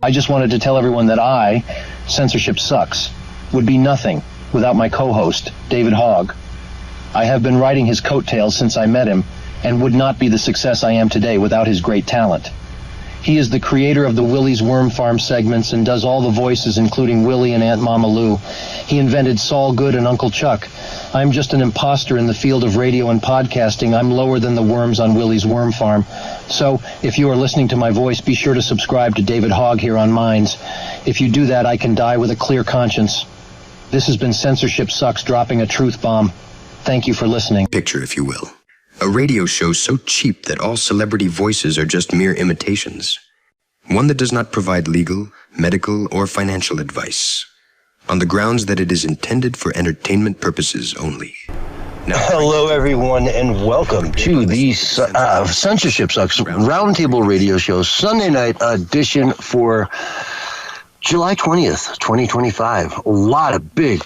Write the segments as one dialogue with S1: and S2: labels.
S1: I just wanted to tell everyone that I, Censorship Sucks, would be nothing without my co-host, David Hogg. I have been riding his coattails since I met him, and would not be the success I am today without his great talent. He is the creator of the Willie's Worm Farm segments and does all the voices, including Willie and Aunt Mama Lou. He invented Saul Good and Uncle Chuck. I'm just an imposter in the field of radio and podcasting. I'm lower than the worms on Willie's Worm Farm. So, if you are listening to my voice, be sure to subscribe to David Hogg here on Minds. If you do that, I can die with a clear conscience. This has been Censorship Sucks dropping a truth bomb. Thank you for listening.
S2: Picture, if you will. A radio show so cheap that all celebrity voices are just mere imitations. One that does not provide legal, medical, or financial advice, on the grounds that it is intended for entertainment purposes only. Now,
S1: hello, everyone, and welcome to the Censorship Sucks Roundtable Radio Show, Sunday night edition for July 20th, 2025. A lot of big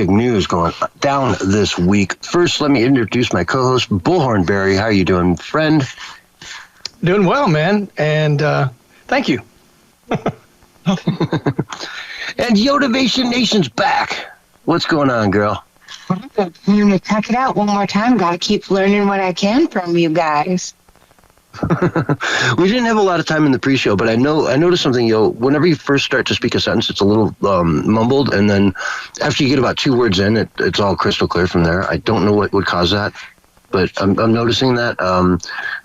S1: news going down this week. First, let me introduce my co-host, Bullhorn Barry. How are you doing, friend?
S3: Doing well, man, and thank you.
S1: And Yotivation Nation's back. What's going on, girl?
S4: I'm going to check it out one more time. Got to keep learning what I can from you guys.
S1: We didn't have a lot of time in the pre-show, but I noticed something, whenever you first start to speak a sentence, it's a little mumbled, and then after you get about 2 words in, it's all crystal clear from there. I don't know what would cause that, but I'm noticing that.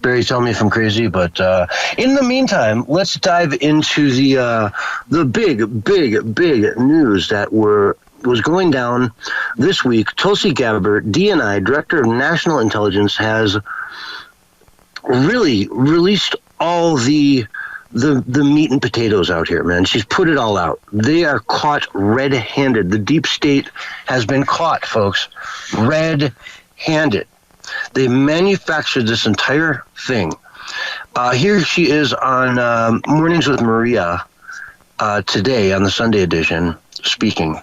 S1: Barry, tell me if I'm crazy, but in the meantime, let's dive into the big news that was going down this week. Tulsi Gabbard, DNI, Director of National Intelligence, has really released all the meat and potatoes out here, man. She's put it all out. They are caught red-handed. The deep state has been caught, folks, red-handed. They manufactured this entire thing. Here she is on Mornings with Maria today on the Sunday edition, speaking.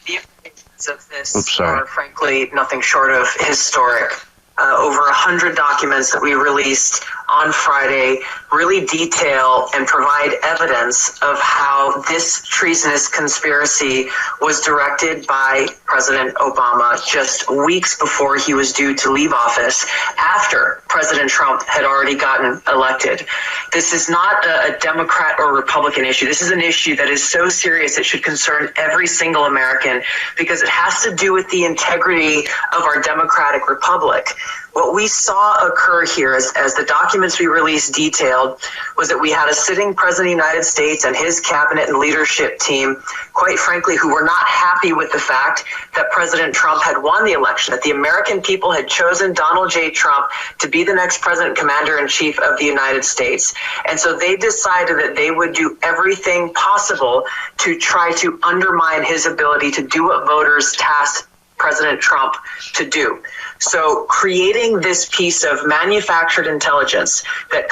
S5: The effects of this are frankly nothing short of historic. Over 100 documents that we released on Friday really detail and provide evidence of how this treasonous conspiracy was directed by President Obama just weeks before he was due to leave office, after President Trump had already gotten elected. This is not a Democrat or Republican issue. This is an issue that is so serious it should concern every single American, because it has to do with the integrity of our democratic republic. What we saw occur here, as the documents we released detailed, was that we had a sitting president of the United States and his cabinet and leadership team, quite frankly, who were not happy with the fact that President Trump had won the election, that the American people had chosen Donald J. Trump to be the next president, commander-in-chief of the United States. And so they decided that they would do everything possible to try to undermine his ability to do what voters tasked President Trump to do. So creating this piece of manufactured intelligence that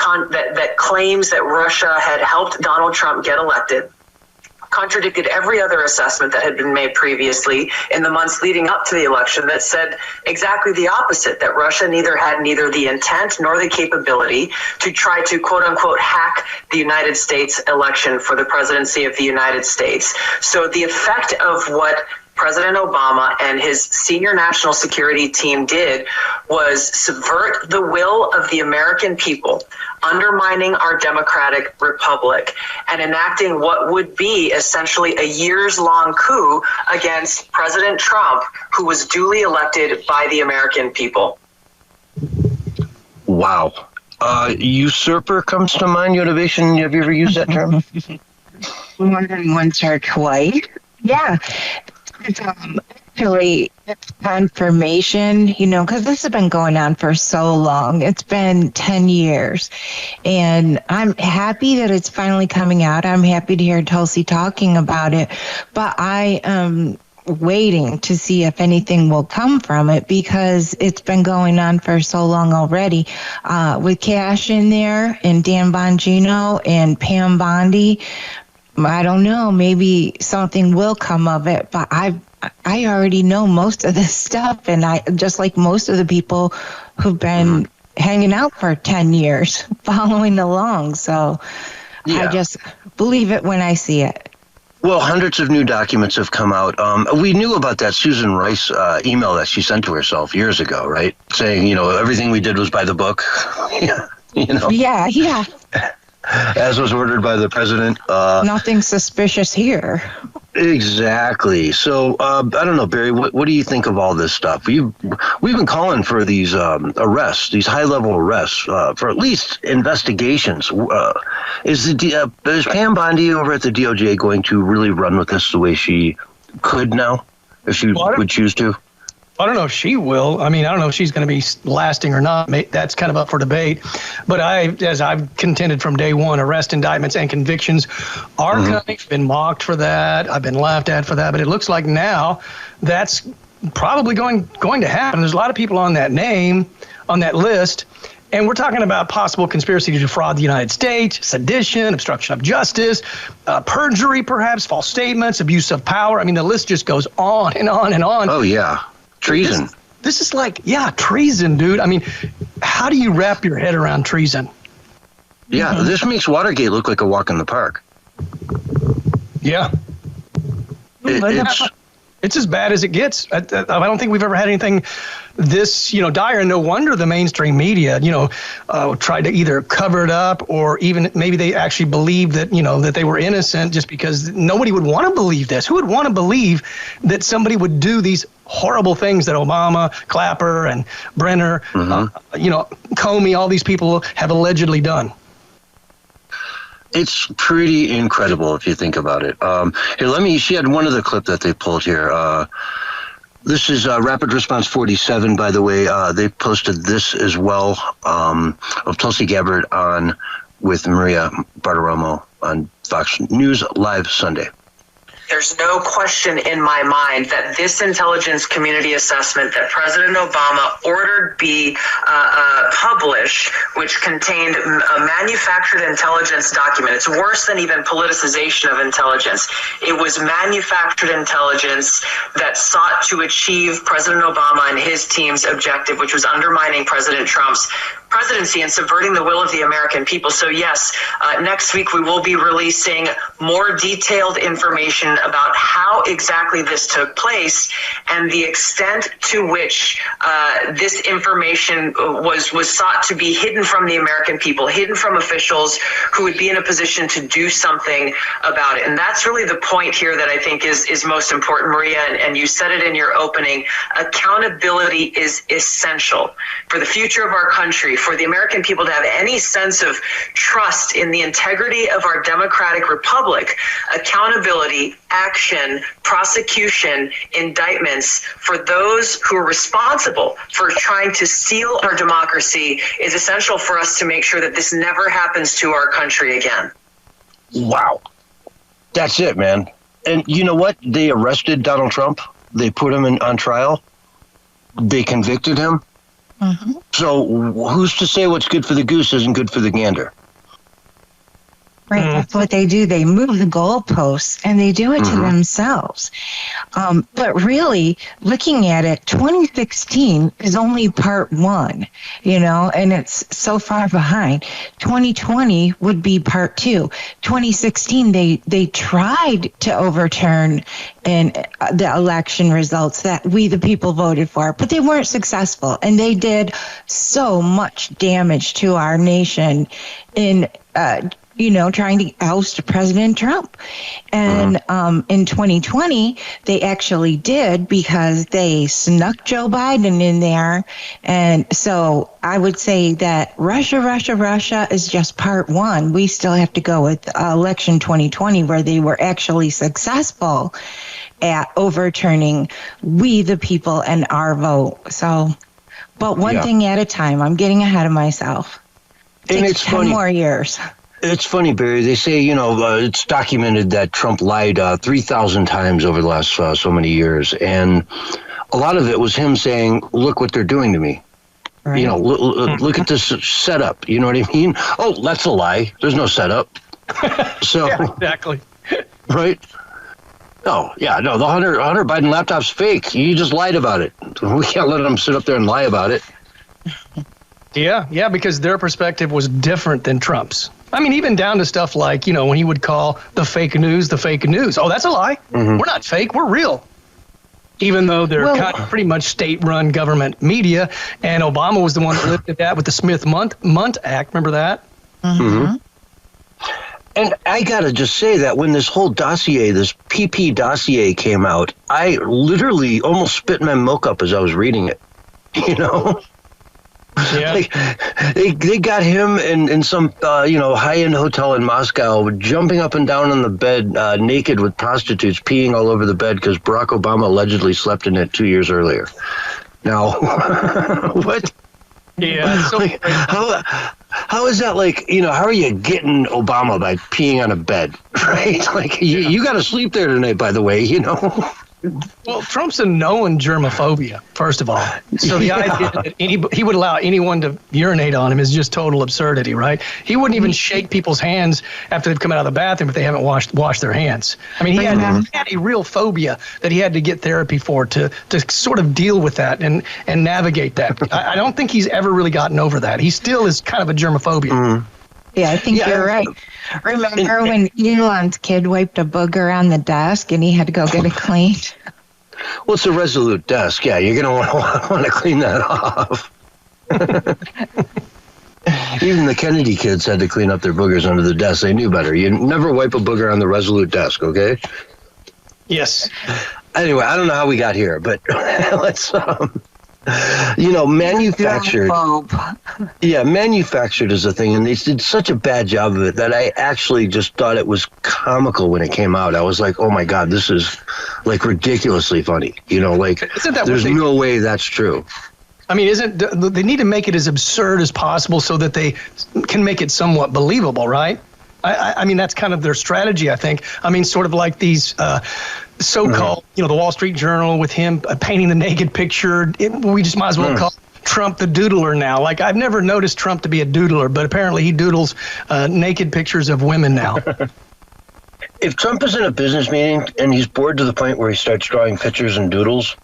S5: claims that Russia had helped Donald Trump get elected contradicted every other assessment that had been made previously in the months leading up to the election that said exactly the opposite, that Russia had neither the intent nor the capability to try to, quote unquote, hack the United States election for the presidency of the United States. So the effect of what President Obama and his senior national security team did was subvert the will of the American people, undermining our democratic republic, and enacting what would be essentially a years-long coup against President Trump, who was duly elected by the American people.
S1: Wow. Usurper comes to mind. Yotivation, have you ever used that term?
S4: More than once or twice. Yeah. It's actually confirmation, because this has been going on for so long. It's been 10 years. And I'm happy that it's finally coming out. I'm happy to hear Tulsi talking about it. But I am waiting to see if anything will come from it, because it's been going on for so long already. With Cash in there and Dan Bongino and Pam Bondi, I don't know, maybe something will come of it, but I already know most of this stuff, and I just like most of the people who've been hanging out for 10 years, following along. So I just believe it when I see it.
S6: Well, hundreds of new documents have come out. We knew about that Susan Rice email that she sent to herself years ago, right? Saying, everything we did was by the book.
S4: Yeah.
S6: As was ordered by the president.
S4: Nothing suspicious here.
S6: Exactly. So, I don't know, Barry, what do you think of all this stuff? We've been calling for these arrests, these high-level arrests, for at least investigations. Is Pam Bondi over at the DOJ going to really run with this the way she could now, if she would choose to?
S3: I don't know if she will. I mean, I don't know if she's going to be lasting or not. That's kind of up for debate. But as I've contended from day one, arrest, indictments, and convictions are coming. I've been mocked for that. I've been laughed at for that. But it looks like now that's probably going to happen. There's a lot of people on that list. And we're talking about possible conspiracy to defraud the United States, sedition, obstruction of justice, perjury, perhaps, false statements, abuse of power. I mean, the list just goes on and on and on.
S6: Oh, yeah. Treason.
S3: This is like, treason, dude. I mean, how do you wrap your head around treason?
S6: Yeah, this makes Watergate look like a walk in the park.
S3: Yeah. It's as bad as it gets. I don't think we've ever had anything this, dire. And no wonder the mainstream media, tried to either cover it up or even maybe they actually believed that, that they were innocent just because nobody would want to believe this. Who would want to believe that somebody would do these horrible things that Obama, Clapper, and Brenner, Comey, all these people have allegedly done?
S6: It's pretty incredible if you think about it. Here, she had one other clip that they pulled here. This is Rapid Response 47, by the way. They posted this as well of Tulsi Gabbard on with Maria Bartiromo on Fox News Live Sunday.
S5: There's no question in my mind that this intelligence community assessment that President Obama ordered be published, which contained a manufactured intelligence document. It's worse than even politicization of intelligence. It was manufactured intelligence that sought to achieve President Obama and his team's objective, which was undermining President Trump's presidency and subverting the will of the American people. So yes, next week we will be releasing more detailed information about how exactly this took place and the extent to which this information was sought to be hidden from the American people, hidden from officials who would be in a position to do something about it. And that's really the point here that I think is most important, Maria, and you said it in your opening. Accountability is essential for the future of our country, for the American people to have any sense of trust in the integrity of our democratic republic. Accountability, action, prosecution, indictments for those who are responsible for trying to steal our democracy is essential for us to make sure that this never happens to our country again.
S6: Wow. That's it, man. And you know what? They arrested Donald Trump. They put him on trial. They convicted him. Mm-hmm. So who's to say what's good for the goose isn't good for the gander?
S4: Right, that's what they do. They move the goalposts, and they do it to themselves. But really, looking at it, 2016 is only part one, and it's so far behind. 2020 would be part two. 2016, they tried to overturn the election results that we, the people, voted for, but they weren't successful, and they did so much damage to our nation in trying to oust President Trump. And in 2020, they actually did because they snuck Joe Biden in there. And so I would say that Russia is just part one. We still have to go with election 2020, where they were actually successful at overturning we, the people, and our vote. So, but one thing at a time. I'm getting ahead of myself. It takes 10 more years.
S6: It's funny, Barry. They say, it's documented that Trump lied 3,000 times over the last so many years. And a lot of it was him saying, look what they're doing to me. Right. Look at this setup. You know what I mean? Oh, that's a lie. There's no setup. So
S3: yeah, exactly.
S6: Right? No, the Hunter Biden laptop's fake. You just lied about it. We can't let them sit up there and lie about it.
S3: Yeah, because their perspective was different than Trump's. I mean, even down to stuff like, when he would call the fake news. Oh, that's a lie. We're not fake. We're real. Even though they're kind of pretty much state-run government media. And Obama was the one that lifted that with the Smith-Mundt Act. Remember that?
S6: Mm-hmm. And I got to just say that when this whole dossier, this PP dossier came out, I literally almost spit my milk up as I was reading it.
S3: Yeah.
S6: They got him in some high-end hotel in Moscow, jumping up and down on the bed, naked with prostitutes, peeing all over the bed because Barack Obama allegedly slept in it 2 years earlier. Now, what?
S3: Yeah. So,
S6: how is that how are you getting Obama by peeing on a bed, right? You got to sleep there tonight, by the way,
S3: Well, Trump's a known germophobia, first of all. So the idea that he would allow anyone to urinate on him is just total absurdity, right? He wouldn't even shake people's hands after they've come out of the bathroom if they haven't washed their hands. I mean, he had a real phobia that he had to get therapy for to sort of deal with that and navigate that. I don't think he's ever really gotten over that. He still is kind of a germophobia.
S6: Mm.
S4: Yeah, I think you're right. Remember when Elon's kid wiped a booger on the desk and he had to go get it cleaned?
S6: Well, it's a Resolute desk. Yeah, you're going to want to clean that off. Even the Kennedy kids had to clean up their boogers under the desk. They knew better. You never wipe a booger on the Resolute desk, okay?
S3: Yes.
S6: Anyway, I don't know how we got here, but let's... manufactured. Yeah, manufactured is a thing, and they did such a bad job of it that I actually just thought it was comical when it came out. I was like, oh my God, this is ridiculously funny. There's no way that's true.
S3: I mean, they need to make it as absurd as possible so that they can make it somewhat believable, right? I mean, that's kind of their strategy, I think. I mean, sort of like these so-called, the Wall Street Journal with him painting the naked picture. We just might as well call Trump the doodler now. I've never noticed Trump to be a doodler, but apparently he doodles naked pictures of women now.
S6: If Trump is in a business meeting and he's bored to the point where he starts drawing pictures and doodles,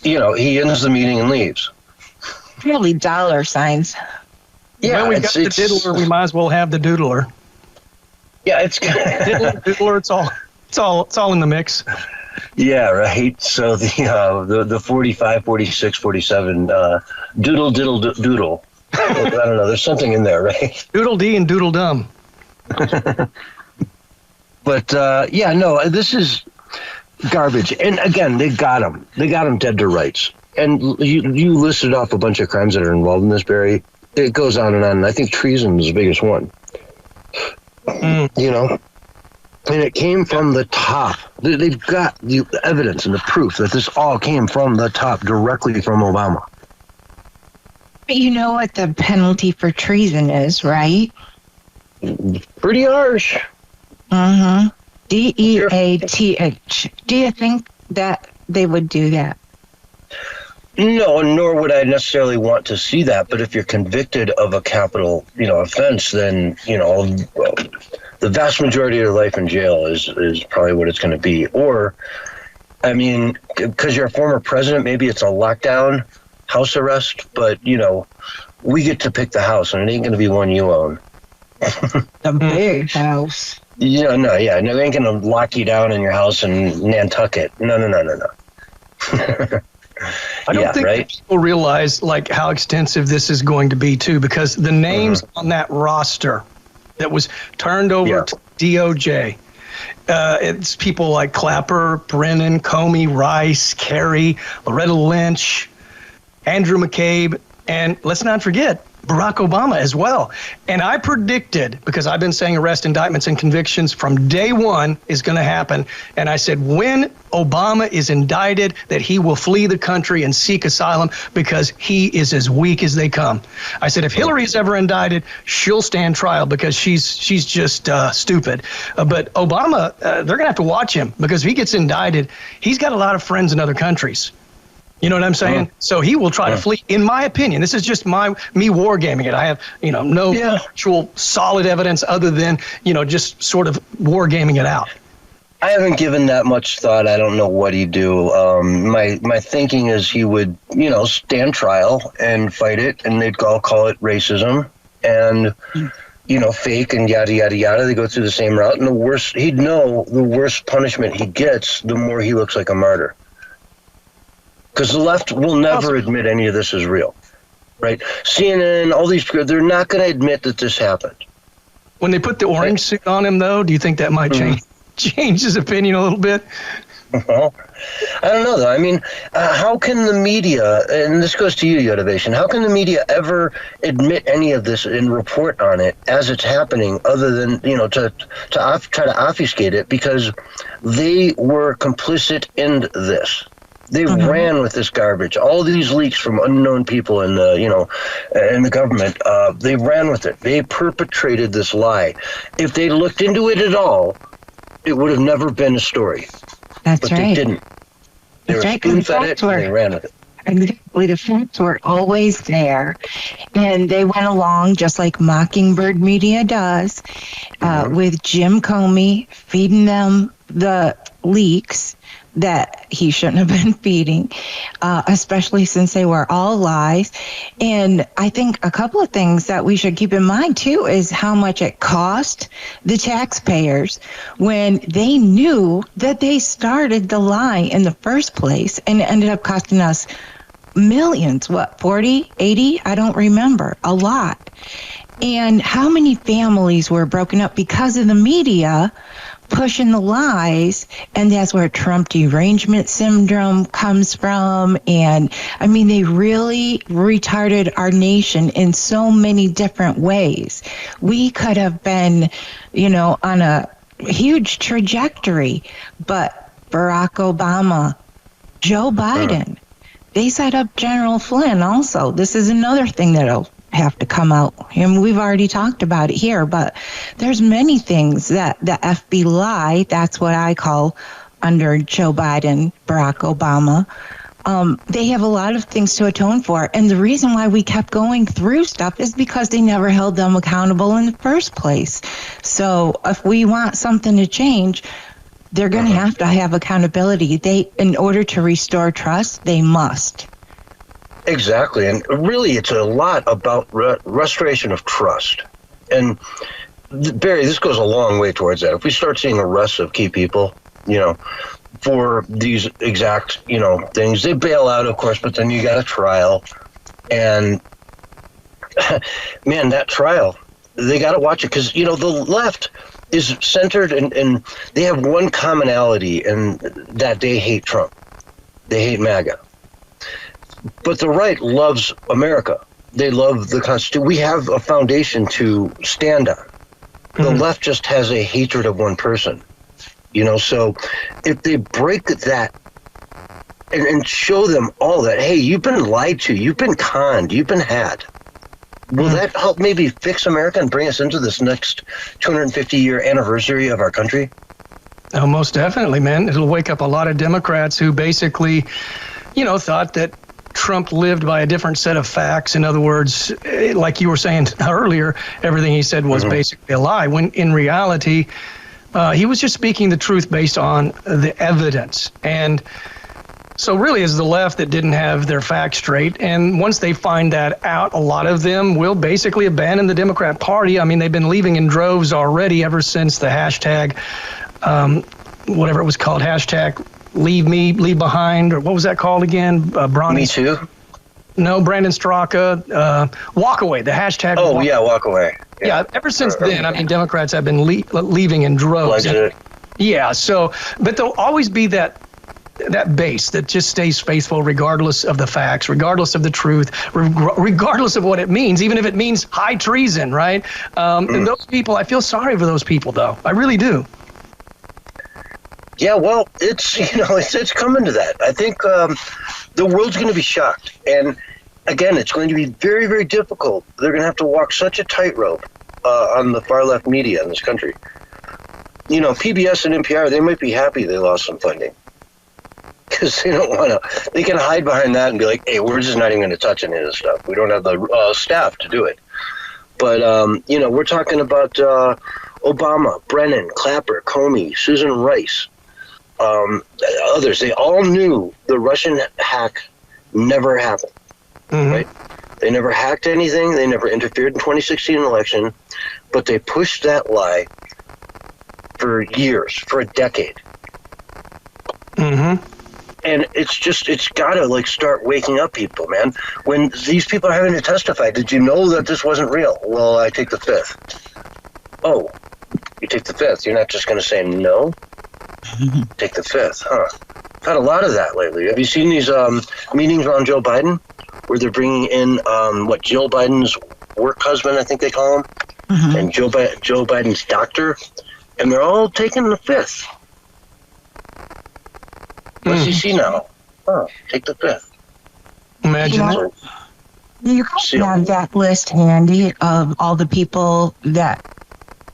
S6: he ends the meeting and leaves.
S4: Really dollar signs.
S3: Yeah, when we've got the diddler, we might as well have the doodler.
S6: Yeah, it's
S3: diddler. It's all in the mix.
S6: Yeah, right. So the 45, 46, 47 doodle doodle. I don't know. There's something in there, right?
S3: Doodle dee and doodle dum.
S6: But this is garbage. And again, they got him. They got him dead to rights. And you listed off a bunch of crimes that are involved in this, Barry. It goes on and on. And I think treason is the biggest one. And it came from the top. They've got the evidence and the proof that this all came from the top, directly from Obama.
S4: But you know what the penalty for treason is, right?
S6: Pretty harsh.
S4: Mm-hmm. DEATH. Do you think that they would do that?
S6: No, nor would I necessarily want to see that. But if you're convicted of a capital, offense, then, the vast majority of your life in jail is probably what it's going to be. Or, I mean, because you're a former president, maybe it's a lockdown, house arrest. But, we get to pick the house, and it ain't going to be one you own.
S4: The big house.
S6: Yeah, no, they ain't going to lock you down in your house in Nantucket. No.
S3: I don't think people realize how extensive this is going to be too, because the names on that roster that was turned over to DOJ, it's people like Clapper, Brennan, Comey, Rice, Kerry, Loretta Lynch, Andrew McCabe, and let's not forget Barack Obama as well. And I predicted, because I've been saying arrest, indictments, and convictions from day one is going to happen. And I said, when Obama is indicted, that he will flee the country and seek asylum because he is as weak as they come. I said, if Hillary is ever indicted, she'll stand trial because she's just stupid. But Obama, they're going to have to watch him, because if he gets indicted, he's got a lot of friends in other countries. You know what I'm saying? So he will try to flee, in my opinion. This is just me wargaming it. I have, no actual solid evidence other than, just sort of wargaming it out.
S6: I haven't given that much thought. I don't know what he'd do. My thinking is he would, stand trial and fight it, and they'd all call it racism. And fake and yada, yada, yada. They go through the same route. And he'd know the worse punishment he gets, the more he looks like a martyr. Because the left will never admit any of this is real, right? CNN, all these, they're not going to admit that this happened.
S3: When they put the orange suit on him, though, do you think that might change his opinion a little bit?
S6: Well, I don't know, though. I mean, how can the media, and this goes to you, Yotivation, how can the media ever admit any of this and report on it as it's happening other than, to try to obfuscate it, because they were complicit in this. They ran with this garbage. All these leaks from unknown people in the, in the government, they ran with it. They perpetrated this lie. If they looked into it at all, it would have never been a story.
S4: That's right.
S6: They didn't. They were spoon-fed it, and they ran with it.
S4: Exactly. The facts were always there. And they went along just like Mockingbird Media does, with Jim Comey feeding them the leaks that he shouldn't have been feeding, especially since they were all lies. And I think a couple of things that we should keep in mind, too, is how much it cost the taxpayers when they knew that they started the lie in the first place, and it ended up costing us millions, 40, 80? I don't remember. A lot. And how many families were broken up because of the media pushing the lies, and that's where Trump derangement syndrome comes from. And I mean, they really retarded our nation in so many different ways. We could have been, on a huge trajectory, but Barack Obama, Joe Biden, they set up General Flynn also. This is another thing that'll have to come out. And we've already talked about it here, but there's many things that the FB lie, that's what I call under Joe Biden, Barack Obama. They have a lot of things to atone for. And the reason why we kept going through stuff is because they never held them accountable in the first place. So if we want something to change, they're going to have accountability. In order to restore trust, they must.
S6: Exactly. And really, it's a lot about restoration of trust. And Barry, this goes a long way towards that. If we start seeing arrests of key people, for these exact, things, they bail out, of course, but then you got a trial. And man, that trial, they got to watch it because, the left is centered and they have one commonality, and that they hate Trump. They hate MAGA. But the right loves America. They love the Constitution. We have a foundation to stand on. The left just has a hatred of one person. So if they break that and show them all that, hey, you've been lied to, you've been conned, you've been had, will that help maybe fix America and bring us into this next 250-year anniversary of our country?
S3: Oh, most definitely, man. It'll wake up a lot of Democrats who basically, thought that Trump lived by a different set of facts. In other words, like you were saying earlier, everything he said was basically a lie, when in reality, he was just speaking the truth based on the evidence. And so really it's the left that didn't have their facts straight. And once they find that out, a lot of them will basically abandon the Democrat Party. I mean, they've been leaving in droves already ever since the hashtag, whatever it was called, hashtag leave behind, or what was that called again? Bronny.
S6: Me Too?
S3: No, Brandon Straka. Walk away, the hashtag.
S6: Oh, walk away.
S3: Yeah, ever since then, I mean, Democrats have been leaving in droves. Yeah, so, but there'll always be that base that just stays faithful regardless of the facts, regardless of the truth, regardless of what it means, even if it means high treason, right? And those people, I feel sorry for those people, though. I really do.
S6: Yeah, well, it's it's coming to that. I think the world's going to be shocked, and again, it's going to be very, very difficult. They're going to have to walk such a tightrope on the far left media in this country. PBS and NPR, they might be happy they lost some funding because they don't want to. They can hide behind that and be like, "Hey, we're just not even going to touch any of this stuff. We don't have the staff to do it." But we're talking about Obama, Brennan, Clapper, Comey, Susan Rice. Others, they all knew the Russian hack never happened, right? They never hacked anything. They never interfered in 2016 election. but they pushed that lie for years, for a decade.
S3: Mm-hmm.
S6: And it's got to like start waking up people, man. When these people are having to testify, did you know that this wasn't real? Well, I take the fifth. Oh, you take the fifth. You're not just going to say no? Take the fifth, huh? I've had a lot of that lately. Have you seen these meetings around Joe Biden where they're bringing in Jill Biden's work husband, I think they call him, and Joe Biden's doctor, and they're all taking the fifth. What's he see now? Oh, take the fifth.
S3: Imagine that.
S4: You have that list handy of all the people that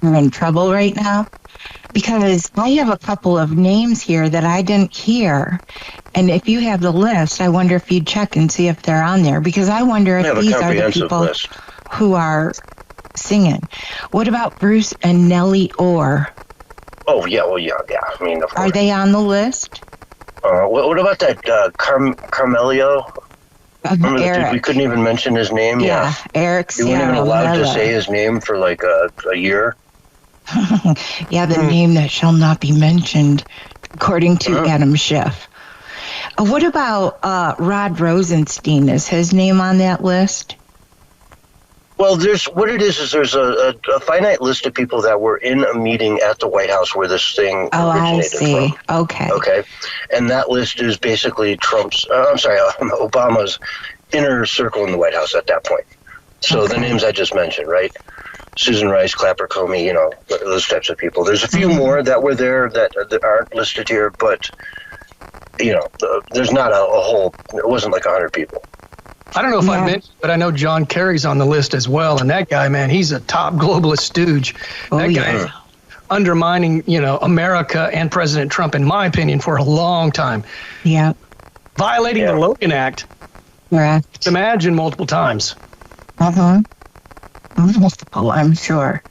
S4: are in trouble right now, because I have a couple of names here that I didn't hear. And if you have the list, I wonder if you'd check and see if they're on there, because I wonder if these are the people who are singing. What about Bruce and Nellie Orr?
S6: Oh, yeah, well, yeah. I mean,
S4: are they on the list?
S6: What about that Carmelio? Remember the dude, we couldn't even mention his name?
S4: Yeah, Eric.
S6: You weren't even allowed to say his name for like a year?
S4: Yeah, the name that shall not be mentioned, according to Adam Schiff. What about Rod Rosenstein? Is his name on that list?
S6: Well, there's a finite list of people that were in a meeting at the White House where this thing originated from. Okay. And that list is basically Obama's inner circle in the White House at that point. So the names I just mentioned, right? Susan Rice, Clapper, Comey, those types of people. There's a few more that were there that aren't listed here, but, there's not a whole, it wasn't like 100 people.
S3: I don't know if I mentioned, but I know John Kerry's on the list as well. And that guy, man, he's a top globalist stooge. That guy is undermining, America and President Trump, in my opinion, for a long time.
S4: Yeah.
S3: Violating the Logan Act.
S4: Correct.
S3: Imagine multiple times.
S4: Multiple, I'm sure.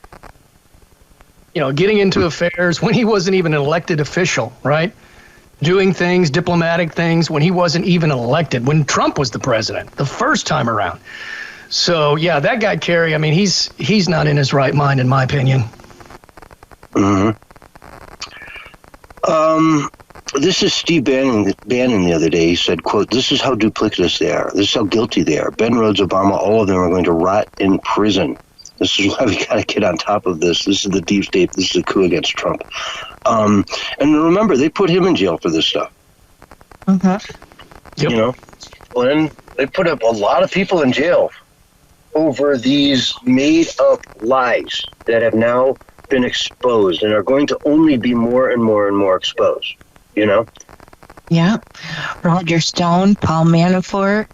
S3: Getting into affairs when he wasn't even an elected official, right? Doing things, diplomatic things, when he wasn't even elected, when Trump was the president, the first time around. So, yeah, that guy, Kerry, I mean, he's not in his right mind, in my opinion.
S6: This is Steve Bannon the other day. He said, quote, "This is how duplicitous they are. This is how guilty they are. Ben Rhodes, Obama, all of them are going to rot in prison. This is why we got to get on top of this. This is the deep state. This is a coup against Trump." And remember, they put him in jail for this stuff.
S3: Yep.
S6: When they put up a lot of people in jail over these made-up lies that have now been exposed and are going to only be more and more and more exposed.
S4: Yeah. Roger Stone, Paul Manafort.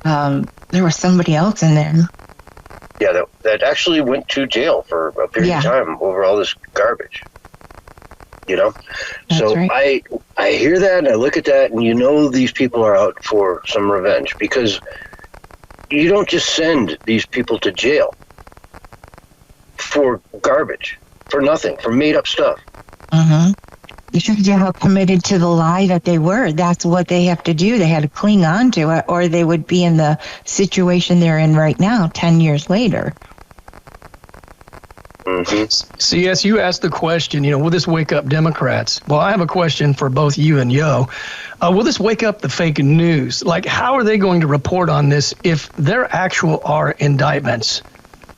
S4: There was somebody else in there.
S6: Yeah, that actually went to jail for a period of time over all this garbage.
S4: That's
S6: so
S4: right.
S6: I hear that and I look at that, and these people are out for some revenge, because you don't just send these people to jail for garbage, for nothing, for made up stuff.
S4: Because they have committed to the lie that they were. That's what they have to do. They had to cling on to it, or they would be in the situation they're in right now 10 years later.
S3: CS, you asked the question, will this wake up Democrats? Well, I have a question for both you and Yo. Will this wake up the fake news? Like, how are they going to report on this if there actual are indictments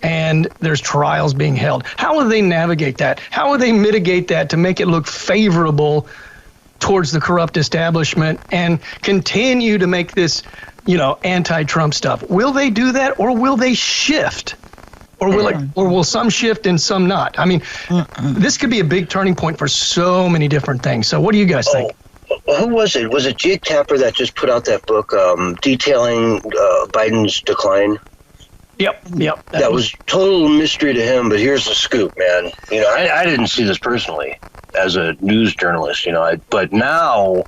S3: and there's trials being held? How will they navigate that? How will they mitigate that to make it look favorable towards the corrupt establishment and continue to make this, anti-Trump stuff? Will they do that, or will they shift? Or will some shift and some not? I mean, this could be a big turning point for so many different things. So what do you guys think?
S6: Who was it? Was it Jake Tapper that just put out that book detailing Biden's decline?
S3: Yep.
S6: That was total mystery to him, but here's the scoop, man. I didn't see this personally as a news journalist, but now,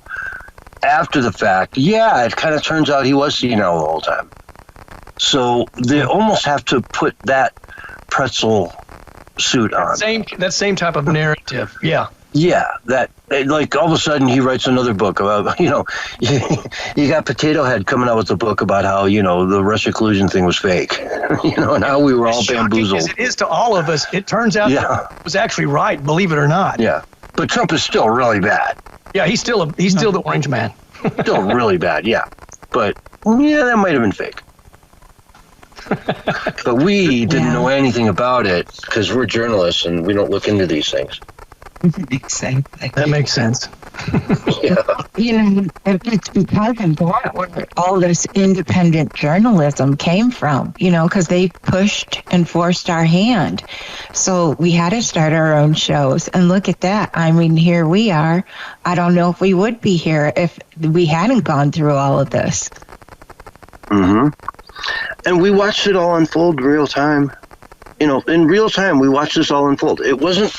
S6: after the fact, it kind of turns out he was senile the whole time. So they almost have to put that pretzel suit on.
S3: That same type of narrative, yeah.
S6: Yeah, that, like, all of a sudden he writes another book about, you got Potato Head coming out with a book about how, the Russia collusion thing was fake, and how we were all bamboozled.
S3: As it is to all of us, it turns out that it was actually right, believe it or not.
S6: Yeah, but Trump is still really bad.
S3: Yeah, he's still the orange man.
S6: Still really bad, yeah. But, yeah, that might have been fake. But we didn't know anything about it because we're journalists and we don't look into these things.
S4: Exactly.
S3: That makes sense.
S6: Yeah.
S4: It's because of that where all this independent journalism came from, because they pushed and forced our hand. So we had to start our own shows. And look at that. I mean, here we are. I don't know if we would be here if we hadn't gone through all of this.
S6: Mm-hmm. And we watched it all unfold in real time. In real time, we watched this all unfold. It wasn't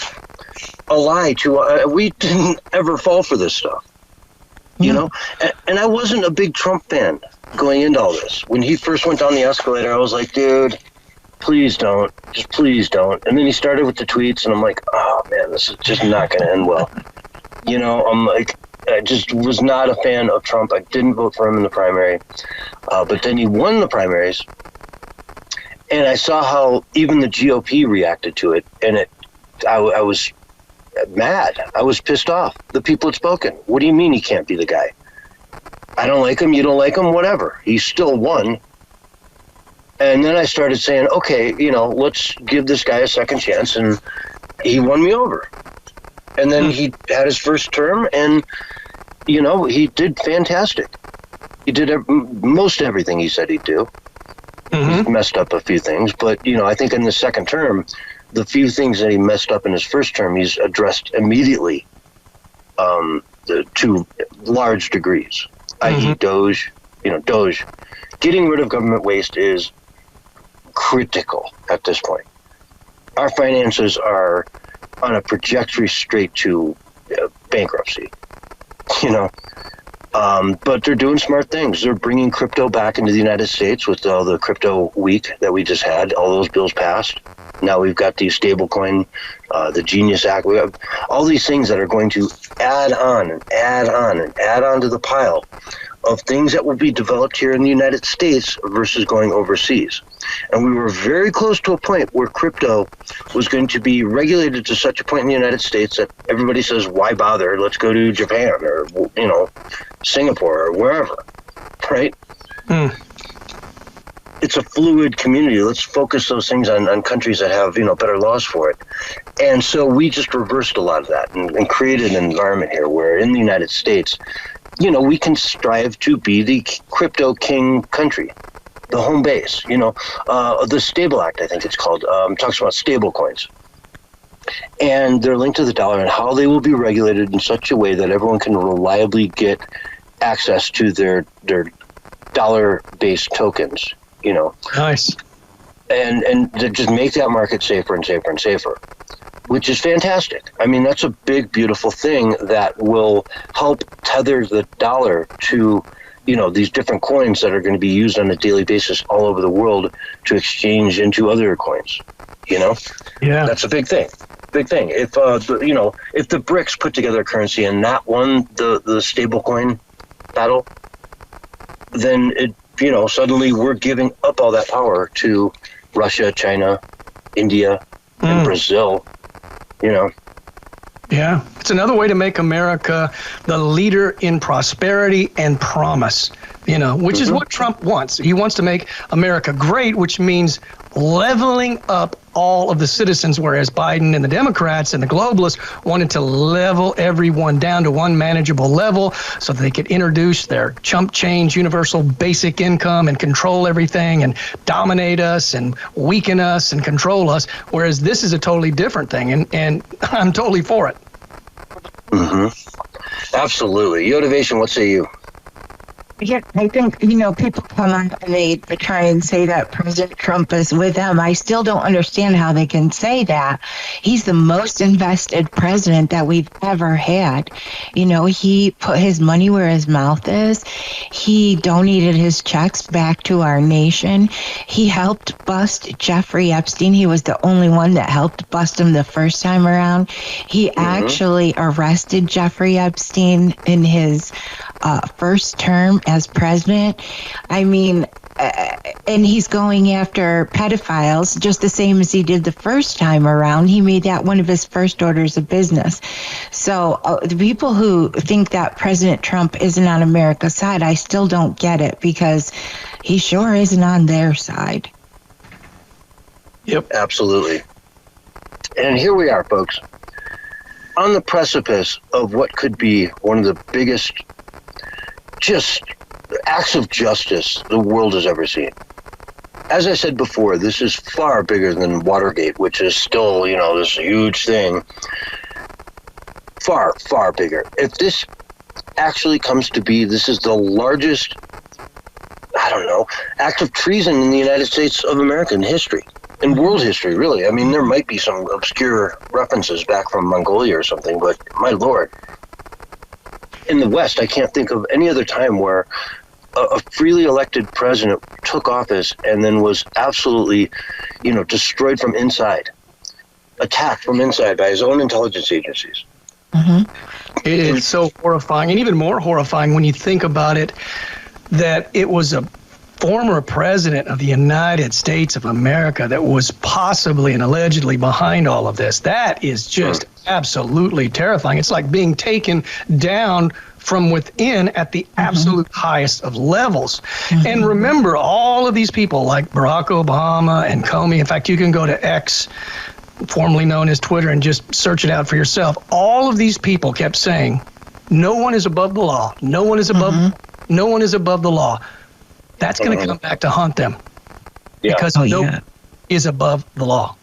S6: a lie to we didn't ever fall for this stuff, and I wasn't a big Trump fan going into all this. When he first went down the escalator, I was like, dude, please don't, just please don't. And then he started with the tweets, and I'm like, oh man, this is just not going to end well. I'm like, I just was not a fan of Trump. I didn't vote for him in the primary, but then he won the primaries, and I saw how even the GOP reacted to it, and I was mad. I was pissed off. The people had spoken. What do you mean he can't be the guy? I don't like him. You don't like him. Whatever. He still won. And then I started saying, okay, let's give this guy a second chance. And he won me over. And then he had his first term, and he did fantastic. He did most everything he said he'd do. Mm-hmm. He messed up a few things, but I think in the second term, the few things that he messed up in his first term, he's addressed immediately to large degrees, i.e. Doge. Doge. Getting rid of government waste is critical at this point. Our finances are on a trajectory straight to bankruptcy, but they're doing smart things. They're bringing crypto back into the United States with all the crypto week that we just had. All those bills passed. Now we've got the stablecoin, the Genius Act. We have all these things that are going to add on and add on and add on to the pile of things that will be developed here in the United States versus going overseas. And we were very close to a point where crypto was going to be regulated to such a point in the United States that everybody says, why bother? Let's go to Japan or, Singapore or wherever, right? It's a fluid community. Let's focus those things on countries that have, better laws for it. And so we just reversed a lot of that and created an environment here where in the United States, we can strive to be the crypto king country, the home base. The Stable Act, I think it's called, talks about stable coins. And they're linked to the dollar and how they will be regulated in such a way that everyone can reliably get access to their dollar-based tokens.
S3: Nice.
S6: And to just make that market safer and safer and safer, which is fantastic. I mean, that's a big, beautiful thing that will help tether the dollar to, these different coins that are going to be used on a daily basis all over the world to exchange into other coins, Yeah. That's a big thing. Big thing. If, if the BRICS put together a currency and that won the stablecoin battle, then suddenly we're giving up all that power to Russia, China, India, and Brazil,
S3: Yeah, it's another way to make America the leader in prosperity and promise, which is what Trump wants. He wants to make America great, which means leveling up all of the citizens, whereas Biden and the Democrats and the globalists wanted to level everyone down to one manageable level so that they could introduce their chump change universal basic income and control everything and dominate us and weaken us and control us, whereas this is a totally different thing, and I'm totally for it.
S6: Absolutely. Yotivation, what say you?
S4: Yeah, I think, people come on and they try and say that President Trump is with them. I still don't understand how they can say that. He's the most invested president that we've ever had. He put his money where his mouth is. He donated his checks back to our nation. He helped bust Jeffrey Epstein. He was the only one that helped bust him the first time around. He actually arrested Jeffrey Epstein in his first term as president. I mean, and he's going after pedophiles just the same as he did the first time around. He made that one of his first orders of business. So the people who think that President Trump isn't on America's side, I still don't get it, because he sure isn't on their side.
S6: Yep, absolutely. And here we are, folks, on the precipice of what could be one of the biggest just acts of justice the world has ever seen. As I said before, this is far bigger than Watergate, which is still, this huge thing. Far, far bigger. If this actually comes to be, this is the largest, act of treason in the United States of American history, in world history, really. I mean, there might be some obscure references back from Mongolia or something, but my Lord. In the West, I can't think of any other time where a freely elected president took office and then was absolutely, destroyed from inside, attacked from inside by his own intelligence agencies.
S3: Mm-hmm. It is so horrifying, and even more horrifying when you think about it, that it was a former president of the United States of America that was possibly and allegedly behind all of this. That is just absolutely terrifying. It's like being taken down from within at the absolute highest of levels. And remember, all of these people like Barack Obama and Comey, in fact, you can go to X, formerly known as Twitter, and just search it out for yourself. All of these people kept saying, no one is above the law. No one is above, no one is above the law. That's going to come back to haunt them, because no one is above the law.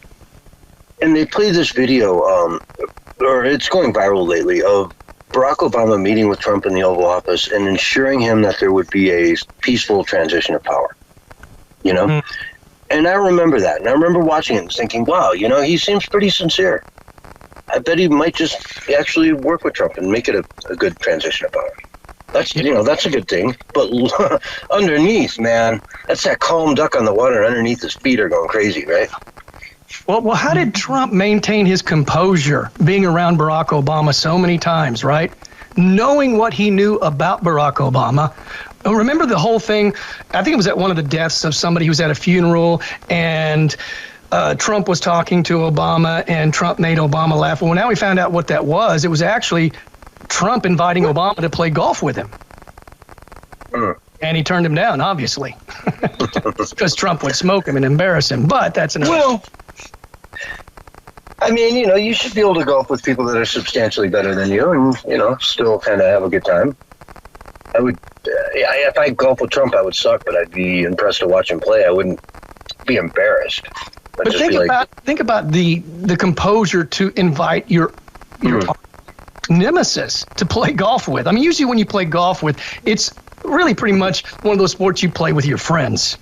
S6: And they played this video, or it's going viral lately, of Barack Obama meeting with Trump in the Oval Office and ensuring him that there would be a peaceful transition of power, And I remember that. And I remember watching it and thinking, wow, he seems pretty sincere. I bet he might just actually work with Trump and make it a good transition of power. That's, that's a good thing. But underneath, man, that's that calm duck on the water. Underneath his feet are going crazy, right?
S3: Well, how did Trump maintain his composure being around Barack Obama so many times, right? Knowing what he knew about Barack Obama. Remember the whole thing? I think it was at one of the deaths of somebody who was at a funeral, and Trump was talking to Obama, and Trump made Obama laugh. Well, now we found out what that was. It was actually Trump inviting Obama to play golf with him. And he turned him down, obviously, because Trump would smoke him and embarrass him. But that's another.
S6: Well, I mean, you should be able to golf with people that are substantially better than you and, still kind of have a good time. I would, if I golf with Trump, I would suck, but I'd be impressed to watch him play. I wouldn't be embarrassed.
S3: But think about the composure to invite your nemesis to play golf with. I mean, usually when you play golf with, it's really pretty much one of those sports you play with your friends.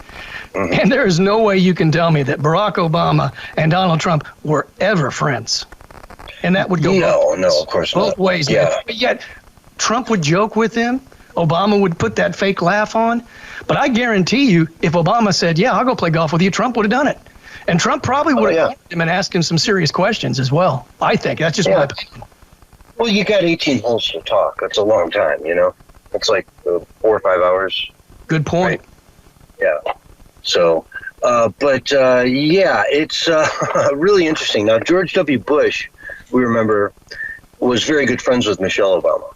S3: And there is no way you can tell me that Barack Obama and Donald Trump were ever friends. And that would go
S6: no, of course
S3: both
S6: not.
S3: ways. Yeah. But yet Trump would joke with him. Obama would put that fake laugh on. But I guarantee you, if Obama said, yeah, I'll go play golf with you, Trump would have done it. And Trump probably would have called him and asked him some serious questions as well. I think. That's just my opinion.
S6: Well, you got 18 holes to talk. That's a long time, It's like 4 or 5 hours.
S3: Good point.
S6: Right? Yeah. So, it's really interesting. Now, George W. Bush, we remember, was very good friends with Michelle Obama,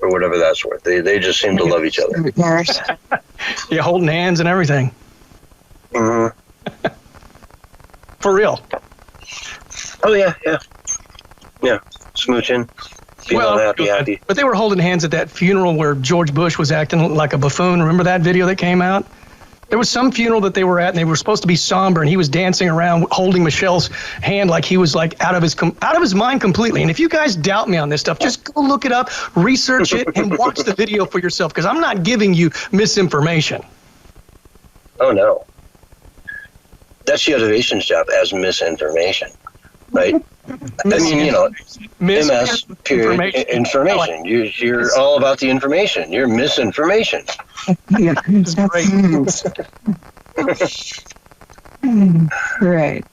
S6: or whatever that's worth. They just seem to love each other.
S3: Yeah, holding hands and everything.
S6: Mm-hmm.
S3: For real.
S6: Oh, yeah. Smooching. Happy.
S3: But they were holding hands at that funeral where George Bush was acting like a buffoon. Remember that video that came out? There was some funeral that they were at, and they were supposed to be somber, and he was dancing around holding Michelle's hand like he was like out of his mind completely. And if you guys doubt me on this stuff, just go look it up, research it, and watch the video for yourself, because I'm not giving you misinformation.
S6: Oh, no. That's the other job, as misinformation, right? I mean, you know, MS, period, information. You're all about the information. You're misinformation.
S4: Yeah, that's right.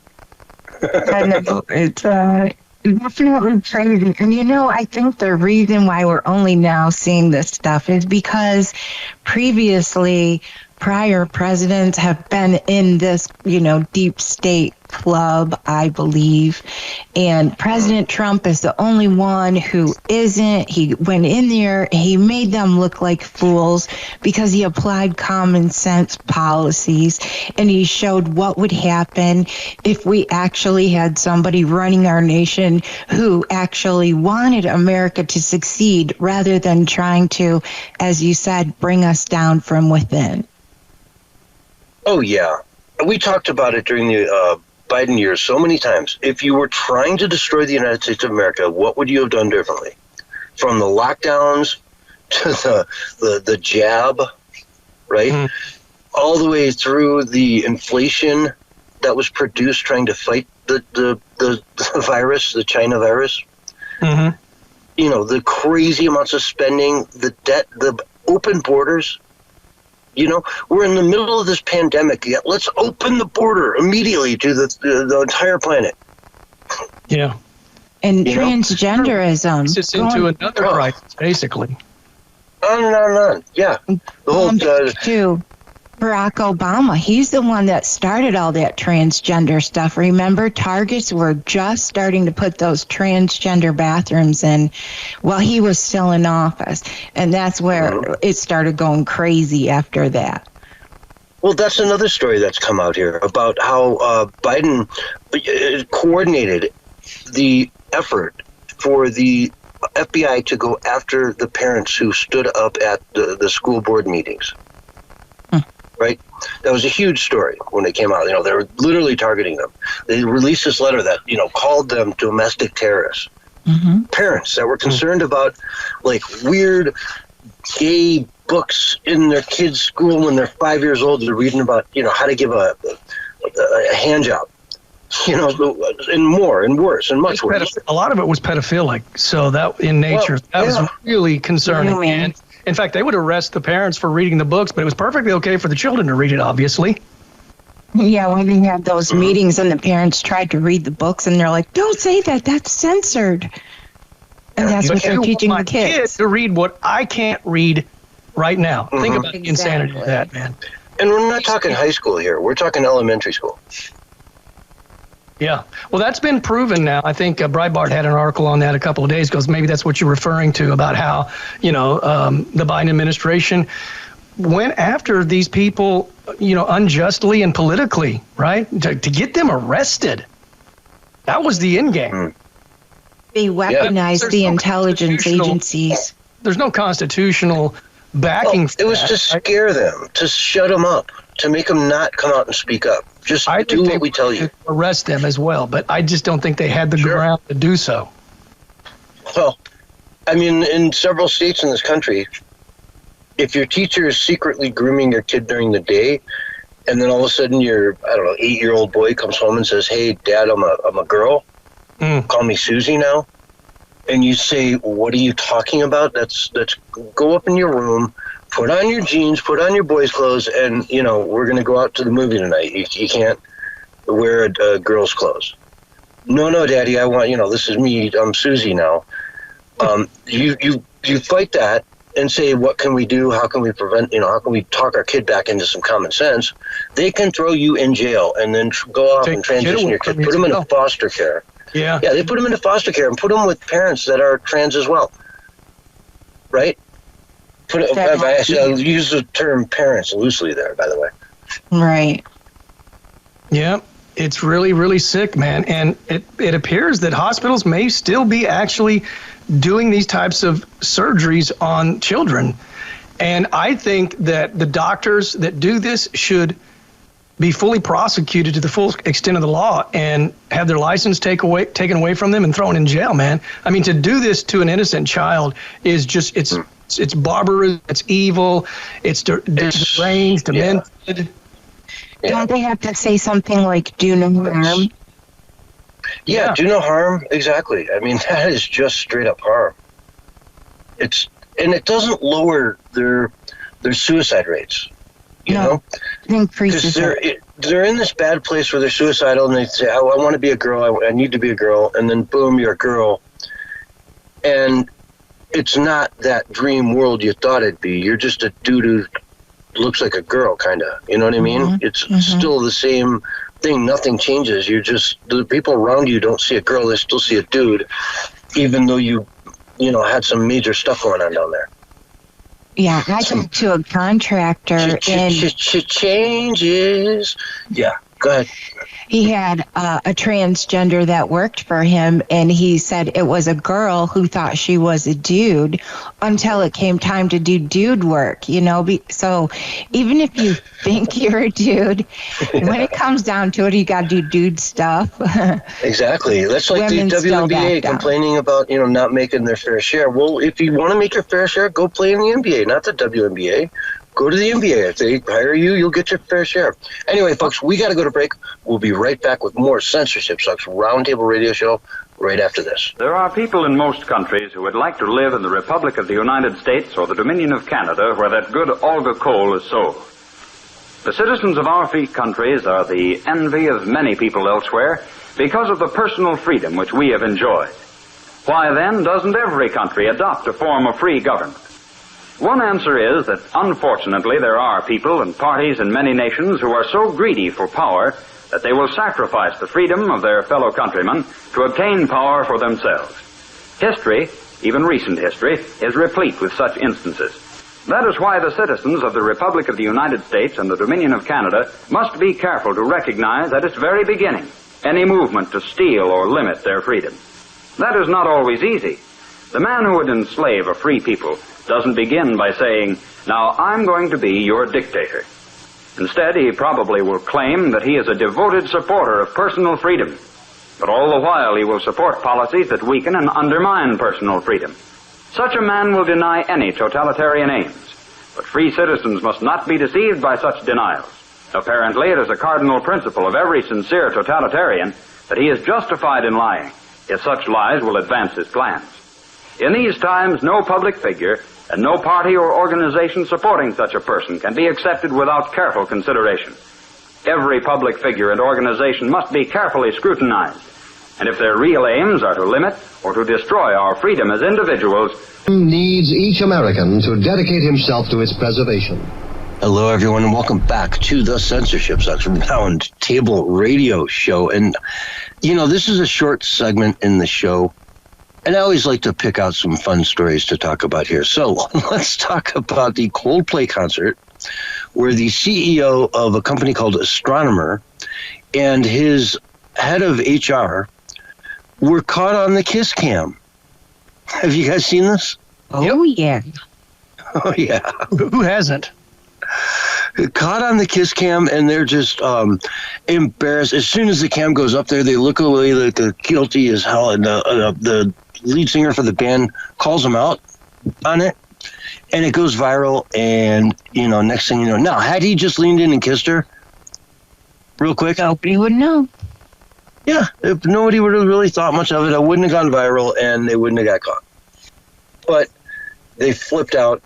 S4: I know, it's definitely crazy. And you know, I think the reason why we're only now seeing this stuff is because previously prior presidents have been in this, you know, deep state club, I believe. And President Trump is the only one who isn't. He went in there, he made them look like fools because he applied common sense policies, and he showed what would happen if we actually had somebody running our nation who actually wanted America to succeed rather than trying to, as you said, bring us down from within.
S6: Oh, yeah. We talked about it during the Biden years so many times. If you were trying to destroy the United States of America, what would you have done differently? From the lockdowns to the jab, right? Mm-hmm. All the way through the inflation that was produced trying to fight the virus, the China virus. Mm-hmm. You know, the crazy amounts of spending, the debt, the open borders. You know, we're in the middle of this pandemic. Yet let's open the border immediately to the entire planet.
S3: Yeah.
S4: And transgenderism.
S3: It's just into another crisis, basically.
S6: On and on and on. Yeah. The whole
S4: to Barack Obama. He's the one that started all that transgender stuff. Remember, Targets were just starting to put those transgender bathrooms in while he was still in office. And that's where it started going crazy after that.
S6: Well, that's another story that's come out here about how Biden coordinated the effort for the FBI to go after the parents who stood up at the school board meetings. Right? That was a huge story when it came out. You know, they were literally targeting them. They released this letter that, you know, called them domestic terrorists. Mm-hmm. Parents that were concerned about, like, weird gay books in their kids' school when they're 5 years old. They're reading about, you know, how to give a hand job. You know, and more and worse and much worse.
S3: A lot of it was pedophilic. So that in nature, was really concerning. And in fact, they would arrest the parents for reading the books, but it was perfectly okay for the children to read it, obviously.
S4: Yeah, when we had those meetings and the parents tried to read the books and they're like, don't say that, that's censored. And that's what they're teaching the kids.
S3: To read what I can't read right now. Think about the insanity of that, man.
S6: And we're not talking high school here. We're talking elementary school.
S3: Yeah. Well, that's been proven now. I think Breitbart had an article on that a couple of days ago. Maybe that's what you're referring to about how, you know, the Biden administration went after these people, you know, unjustly and politically, right? To get them arrested. That was the end game.
S4: They weaponized the intelligence agencies.
S3: There's no constitutional backing for
S6: it was to scare them, to shut them up, to make them not come out and speak up. Just do what we tell you.
S3: Arrest them as well, but I just don't think they had the ground to do so.
S6: Well, I mean, in several states in this country, if your teacher is secretly grooming your kid during the day, and then all of a sudden your, 8-year-old boy comes home and says, "Hey, Dad, I'm a girl. Call me Susie now." And you say, "What are you talking about? Let's go up in your room. Put on your jeans, put on your boys' clothes, and, you know, we're going to go out to the movie tonight. You can't wear a girl's clothes." No, Daddy, I want, you know, this is me. I'm Susie now. You fight that and say, what can we do? How can we prevent, you know, how can we talk our kid back into some common sense? They can throw you in jail and then go off and transition your kid. Put them into foster care. Yeah, they put them into foster care and put them with parents that are trans as well. Right? I'll use the term parents loosely there, by the way.
S4: Right.
S3: Yeah, it's really, really sick, man. And it appears that hospitals may still be actually doing these types of surgeries on children. And I think that the doctors that do this should be fully prosecuted to the full extent of the law and have their license taken away from them and thrown in jail, man. I mean, to do this to an innocent child is just, it's barbarous, it's evil, it's deranged, demented.
S4: Don't they have to say something like do no harm?
S6: Yeah, do no harm, exactly. I mean, that is just straight up harm. And it doesn't lower their suicide rates. You know,
S4: it increases.
S6: They're in this bad place where they're suicidal, and they say, "I want to be a girl. I need to be a girl," and then boom, you're a girl. And it's not that dream world you thought it'd be. You're just a dude who looks like a girl, kind of. You know what I mean?
S4: Mm-hmm.
S6: It's still the same thing. Nothing changes. You're just, the people around you don't see a girl; they still see a dude, even though you had some major stuff going on down there.
S4: Yeah, I talked to a contractor and
S6: changes. Yeah, go ahead.
S4: He had a transgender that worked for him, and he said it was a girl who thought she was a dude until it came time to do dude work, so even if you think you're a dude, when it comes down to it, you got to do dude stuff.
S6: Exactly. That's like the WNBA complaining about, not making their fair share. Well, if you want to make your fair share, go play in the NBA, not the WNBA. Go to the NBA. If they hire you, you'll get your fair share. Anyway, folks, we got to go to break. We'll be right back with more Censorship Sucks Roundtable Radio Show right after this.
S7: There are people in most countries who would like to live in the Republic of the United States or the Dominion of Canada, where that good Olga coal is sold. The citizens of our free countries are the envy of many people elsewhere because of the personal freedom which we have enjoyed. Why then doesn't every country adopt a form of free government? One answer is that, unfortunately, there are people and parties in many nations who are so greedy for power that they will sacrifice the freedom of their fellow countrymen to obtain power for themselves. History, even recent history, is replete with such instances. That is why the citizens of the Republic of the United States and the Dominion of Canada must be careful to recognize at its very beginning any movement to steal or limit their freedom. That is not always easy. The man who would enslave a free people doesn't begin by saying, "Now I'm going to be your dictator." Instead, he probably will claim that he is a devoted supporter of personal freedom, but all the while he will support policies that weaken and undermine personal freedom. Such a man will deny any totalitarian aims, but free citizens must not be deceived by such denials. Apparently, it is a cardinal principle of every sincere totalitarian that he is justified in lying, if such lies will advance his plans. In these times, no public figure and no party or organization supporting such a person can be accepted without careful consideration. Every public figure and organization must be carefully scrutinized, and if their real aims are to limit or to destroy our freedom as individuals,
S8: needs each American to dedicate himself to its preservation.
S6: Hello, everyone, and welcome back to the Censorship Sucks Round Table Radio Show. And, this is a short segment in the show, and I always like to pick out some fun stories to talk about here. So let's talk about the Coldplay concert, where the CEO of a company called Astronomer and his head of HR were caught on the kiss cam. Have you guys seen this?
S4: Oh, yeah.
S6: Oh, yeah.
S3: Who hasn't?
S6: Caught on the kiss cam, and they're just embarrassed. As soon as the cam goes up there, they look away like they're guilty as hell, and the lead singer for the band calls them out on it, and it goes viral. And next thing you know, now had he just leaned in and kissed her real quick,
S4: nobody would know.
S6: Yeah, if nobody would have really thought much of it, it wouldn't have gone viral, and they wouldn't have got caught. But they flipped out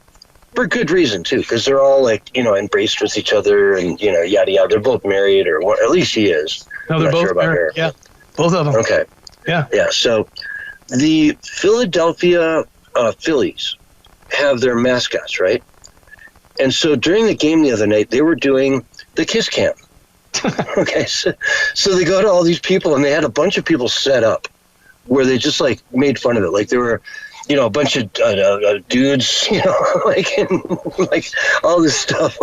S6: for good reason too, because they're all embraced with each other, and yada yada. They're both married, or what? At least he is.
S3: No, they're both married. Yeah, both of them.
S6: Okay.
S3: Yeah.
S6: So the Philadelphia Phillies have their mascots, right? And so during the game the other night, they were doing the kiss cam. Okay, so they go to all these people, and they had a bunch of people set up where they just made fun of it, like they were, a bunch of dudes, and all this stuff,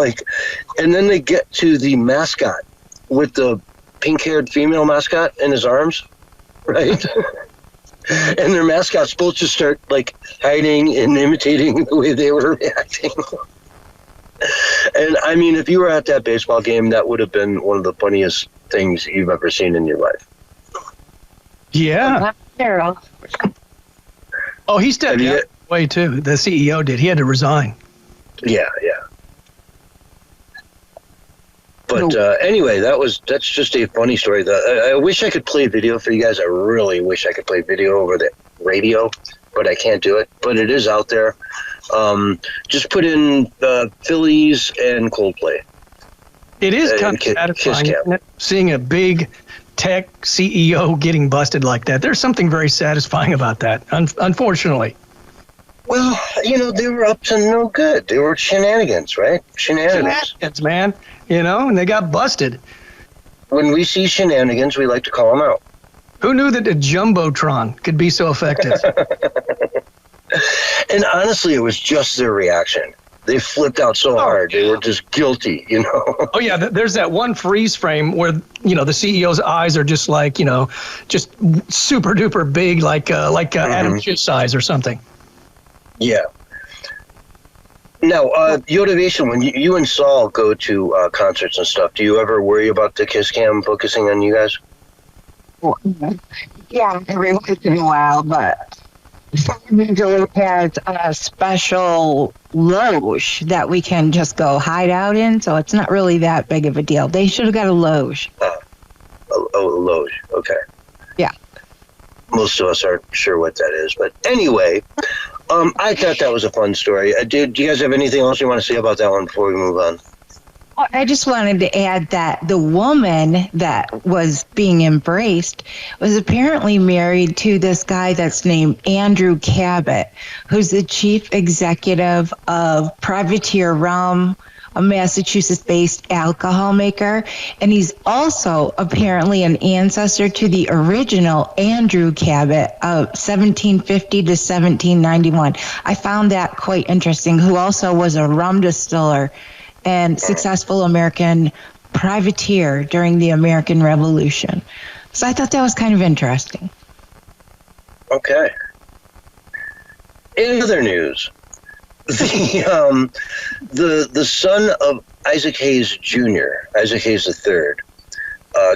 S6: and then they get to the mascot with the pink-haired female mascot in his arms, right? And their mascots both just start hiding and imitating the way they were reacting. And I mean, if you were at that baseball game, that would have been one of the funniest things you've ever seen in your life.
S3: Yeah. Oh, he stepped away too. The CEO did. He had to resign.
S6: Yeah. But anyway, that's just a funny story. I wish I could play video for you guys. I really wish I could play video over the radio, but I can't do it. But it is out there. Just put in Phillies and Coldplay.
S3: It is kind of satisfying, isn't it? Seeing a big tech CEO getting busted like that. There's something very satisfying about that, unfortunately.
S6: Well, they were up to no good. They were shenanigans, right? Shenanigans,
S3: man. And they got busted.
S6: When we see shenanigans, we like to call them out.
S3: Who knew that a Jumbotron could be so effective?
S6: And honestly, it was just their reaction. They flipped out so hard. They were just guilty,
S3: Oh, yeah. There's that one freeze frame where, the CEO's eyes are just like, just super duper big, like Adam Schiff's eyes or something.
S6: Yeah. Now, Yotivation, when you and Saul go to concerts and stuff, do you ever worry about the kiss cam focusing on you guys?
S4: Yeah, every once in a while, but Sacramento has a special loge that we can just go hide out in, so it's not really that big of a deal. They should have got a loge.
S6: A loge, okay.
S4: Yeah.
S6: Most of us aren't sure what that is, but anyway, I thought that was a fun story. Do you guys have anything else you want to say about that one before we move on?
S4: I just wanted to add that the woman that was being embraced was apparently married to this guy that's named Andrew Cabot, who's the chief executive of Privateer Rum, a Massachusetts-based alcohol maker, and he's also apparently an ancestor to the original Andrew Cabot of 1750 to 1791. I found that quite interesting, who also was a rum distiller and successful American privateer during the American Revolution. So I thought that was kind of interesting.
S6: Okay. In other news, the son of Isaac Hayes Jr., Isaac Hayes III,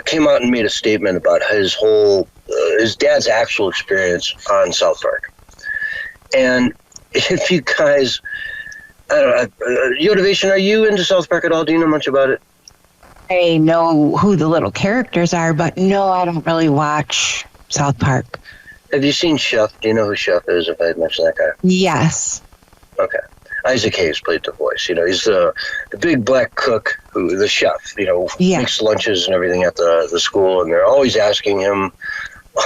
S6: came out and made a statement about his dad's actual experience on South Park. And if you guys, I don't know, Yotivation, are you into South Park at all? Do you know much about it?
S4: I know who the little characters are, but no, I don't really watch South Park.
S6: Have you seen Chef? Do you know who Chef is, if I mention that guy?
S4: Yes.
S6: Okay. Isaac Hayes played the voice. He's the big black cook, the chef, makes lunches and everything at the school, and they're always asking him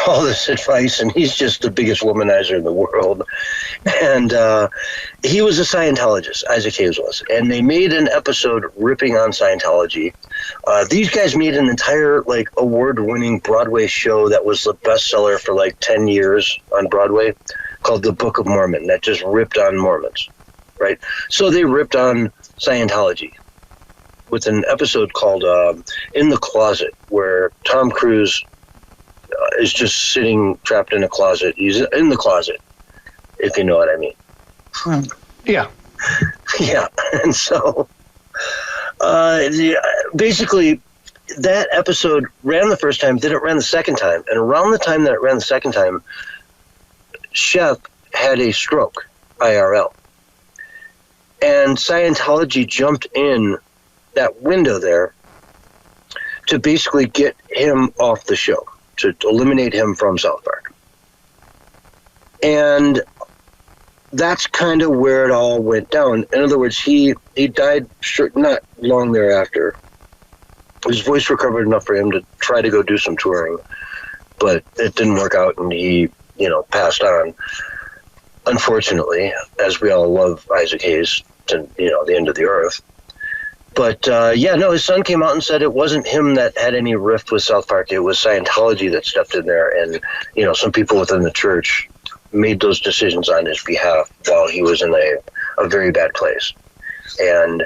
S6: all this advice, and he's just the biggest womanizer in the world. And he was a Scientologist, Isaac Hayes was, and they made an episode ripping on Scientology. These guys made an entire award-winning Broadway show that was the bestseller for 10 years on Broadway, called The Book of Mormon, that just ripped on Mormons, right? So they ripped on Scientology with an episode called In the Closet, where Tom Cruise is just sitting trapped in a closet. He's in the closet, if you know what I mean.
S3: Yeah.
S6: Yeah. And so basically that episode ran the first time, then it ran the second time. And around the time that it ran the second time, Chef had a stroke, IRL. And Scientology jumped in that window there to basically get him off the show, to eliminate him from South Park. And that's kind of where it all went down. In other words, he died not long thereafter. His voice recovered enough for him to try to go do some touring, but it didn't work out, and he, passed on. Unfortunately, as we all love Isaac Hayes to, the end of the earth. But, his son came out and said it wasn't him that had any rift with South Park. It was Scientology that stepped in there, and, some people within the church made those decisions on his behalf while he was in a very bad place. And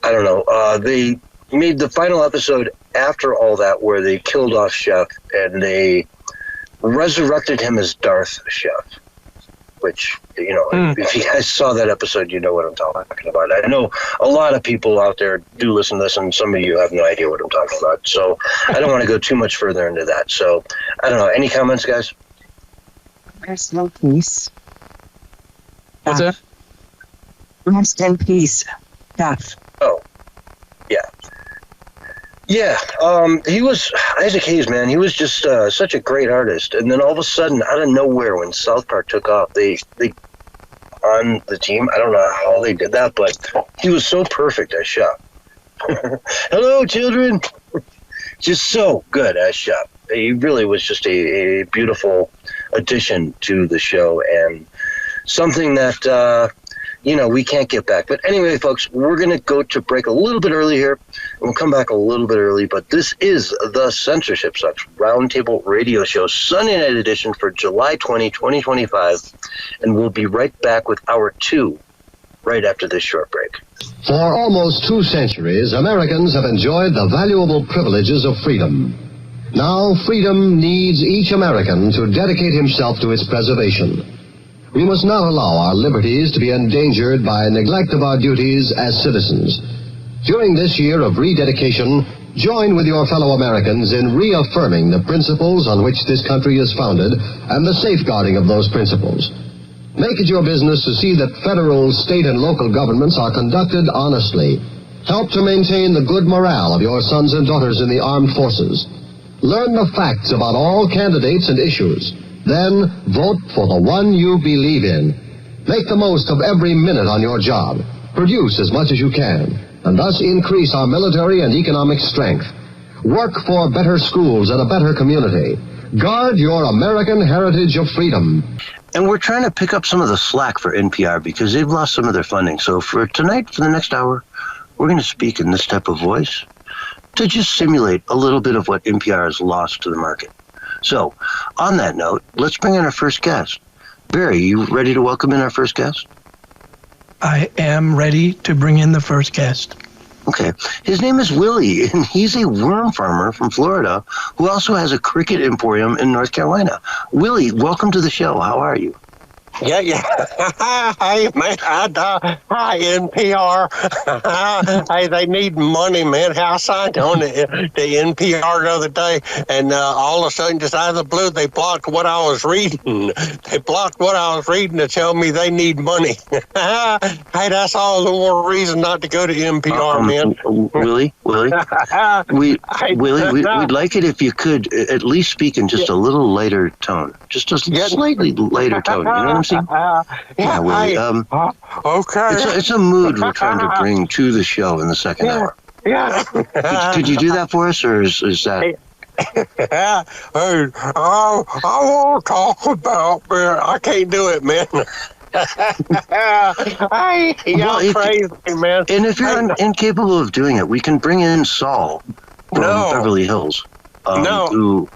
S6: I don't know, they made the final episode after all that where they killed off Chef and they resurrected him as Darth Chef. which, if you guys saw that episode, you know what I'm talking about. I know a lot of people out there do listen to this, and some of you have no idea what I'm talking about. So I don't want to go too much further into that. So I don't know. Any comments, guys?
S4: Rest in peace.
S3: What's that?
S4: Rest in peace. Duff.
S6: Oh, yeah. Yeah, he was, Isaac Hayes, man, he was just such a great artist. And then all of a sudden, out of nowhere, when South Park took off, they on the team, I don't know how they did that, but he was so perfect as Shop. Hello, children! Just so good as Shop. He really was just a beautiful addition to the show, and something that, we can't get back. But anyway, folks, we're going to go to break a little bit early here, and we'll come back a little bit early, but this is the Censorship Sucks Roundtable Radio Show, Sunday night edition for July 20, 2025, and we'll be right back with Hour 2 right after this short break.
S8: For almost 2 centuries, Americans have enjoyed the valuable privileges of freedom. Now, freedom needs each American to dedicate himself to its preservation. We must not allow our liberties to be endangered by neglect of our duties as citizens. During this year of rededication, join with your fellow Americans in reaffirming the principles on which this country is founded and the safeguarding of those principles. Make it your business to see that federal, state, and local governments are conducted honestly. Help to maintain the good morale of your sons and daughters in the armed forces. Learn the facts about all candidates and issues. Then vote for the one you believe in. Make the most of every minute on your job. Produce as much as you can, and thus increase our military and economic strength. Work for better schools and a better community. Guard your American heritage of freedom.
S6: And we're trying to pick up some of the slack for NPR because they've lost some of their funding. So for tonight, for the next hour, we're going to speak in this type of voice to just simulate a little bit of what NPR has lost to the market. So, on that note, let's bring in our first guest. Barry, you ready to welcome in our first guest?
S3: I am ready to bring in the first guest.
S6: Okay. His name is Willie, and he's a worm farmer from Florida who also has a cricket emporium in North Carolina. Willie, welcome to the show. How are you?
S9: Yeah. Hey, man. Hi, NPR. Hey, they need money, man. I signed on the NPR the other day, and all of a sudden, just out of the blue, they blocked what I was reading. They blocked what I was reading to tell me they need money. Hey, that's all the more reason not to go to NPR, man.
S6: Willie, we'd like it if you could at least speak in just a little lighter tone. Just a slightly lighter tone. You know what I'm saying? Yeah, Willie.
S9: Okay.
S6: It's a mood we're trying to bring to the show in the second hour.
S9: Yeah.
S6: Could you do that for us, or is that?
S9: I won't talk about, man. I can't do it, man. Y'all crazy, man.
S6: And if you're incapable of doing it, we can bring in Saul from Beverly Hills. Who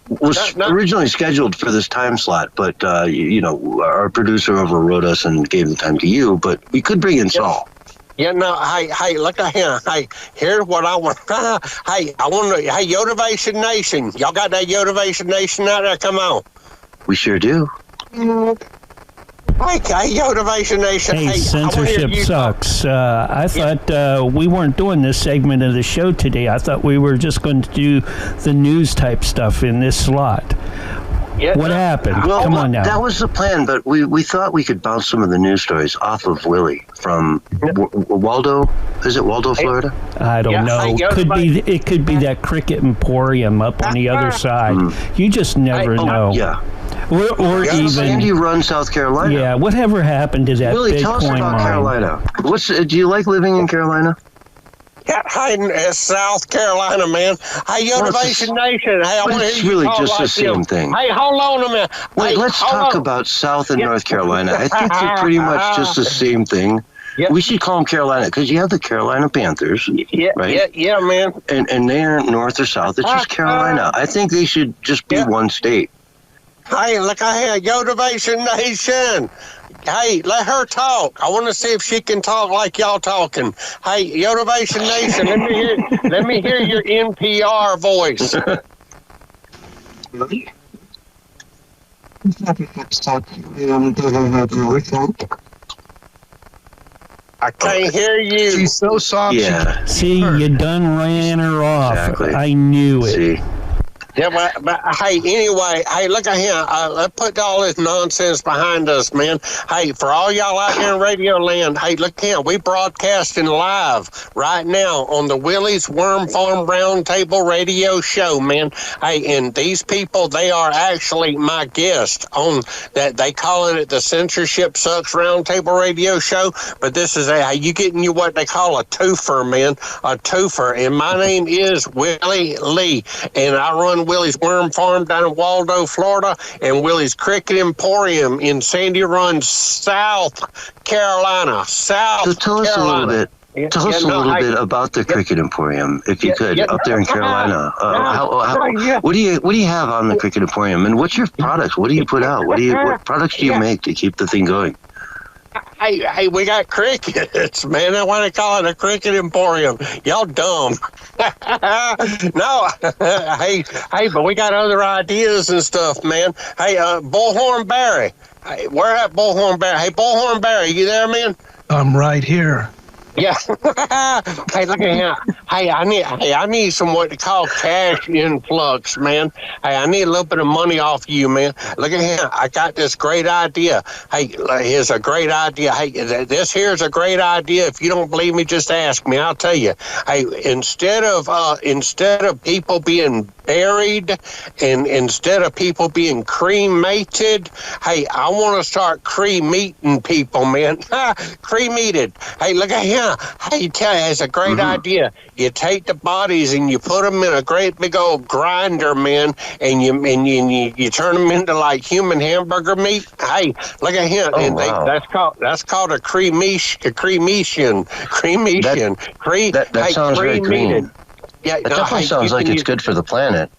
S6: was originally scheduled for this time slot, but our producer overrode us and gave the time to you. But we could bring in Saul.
S9: Yeah, no, hey, look at here. Hey, here's what I want. Hey, Yotivation Nation. Y'all got that Yotivation Nation out there? Come on.
S6: We sure do.
S9: Okay, Yotivation Nation.
S10: Hey, Censorship Sucks. I thought we weren't doing this segment of the show today. I thought we were just going to do the news type stuff in this slot.
S9: Yeah,
S10: what happened?
S6: Well,
S10: come on now.
S6: That was the plan, but we thought we could bounce some of the news stories off of Willie from Waldo. Is it Waldo, Florida?
S10: I don't know. It could be that cricket emporium up on the other side. You just never know.
S6: Yeah.
S10: Or even
S6: Sandy Run, South Carolina.
S10: Yeah. Whatever happened to that
S6: Willie,
S10: Bitcoin
S6: tell us about
S10: mine?
S6: Carolina. Do you like living in Carolina?
S9: Yeah, hey, South Carolina, man. Hey, Yotivation Nation. Hey, I want to hear you
S6: really
S9: talk
S6: just
S9: like
S6: the same
S9: them.
S6: thing.
S9: Hey, hold on a minute.
S6: Wait, let's talk about South and North Carolina. I think they're pretty much just the same thing. Yep. We should call them Carolina because you have the Carolina Panthers, right?
S9: Yeah, man.
S6: And they aren't North or South. It's just Carolina. I think they should just be one state.
S9: Hey, look at here, Yotivation Nation. Hey, let her talk. I want to see if she can talk like y'all talking. Hey, Yotivation Nation, let me hear your NPR voice. I can't hear you.
S3: She's so soft.
S6: Yeah.
S10: See, you done ran her off.
S6: Exactly.
S10: I knew it.
S6: See.
S9: Yeah, but hey, anyway, hey, look at him. Let's put all this nonsense behind us, man. Hey, for all y'all out here in Radio Land, hey, look at him. We broadcasting live right now on the Willie's Worm Farm Roundtable Radio Show, man. Hey, and these people, they are actually my guests on that. They call it the Censorship Sucks Roundtable Radio Show, but this is you getting you what they call a twofer, man, a twofer. And my name is Willie Lee, and I run Willie's Worm Farm down in Waldo, Florida, and Willie's Cricket Emporium in Sandy Run, South Carolina.
S6: So tell us a little bit. Tell us a little bit about the Cricket Emporium, if you could, up there in Carolina. What do you have on the Cricket Emporium, and what's your products? What do you put out? What products do you make to keep the thing going?
S9: Hey, we got crickets, man. That's why they call it a Cricket Emporium. Y'all dumb. No, hey, but we got other ideas and stuff, man. Hey, Bullhorn Barry. Hey, where at Bullhorn Barry? Hey, Bullhorn Barry, you there, man?
S3: I'm right here.
S9: Yeah. Hey, look at him. Hey, I need some what they call cash influx, man. Hey, I need a little bit of money off you, man. Look at him. I got this great idea. Hey, here's a great idea. Hey, this here's a great idea. If you don't believe me, just ask me. I'll tell you. Hey, instead of people being buried and instead of people being cremated, hey, I want to start cremating people, man. Cremated. Hey, look at him. Hey, tell you, it's a great idea. You take the bodies and you put them in a great big old grinder, man, and you turn them into like human hamburger meat. Hey, look at him.
S6: Oh,
S9: and
S6: wow.
S9: That's called a cremation.
S6: That sounds very green.
S9: Yeah,
S6: that definitely sounds like it's good for the planet.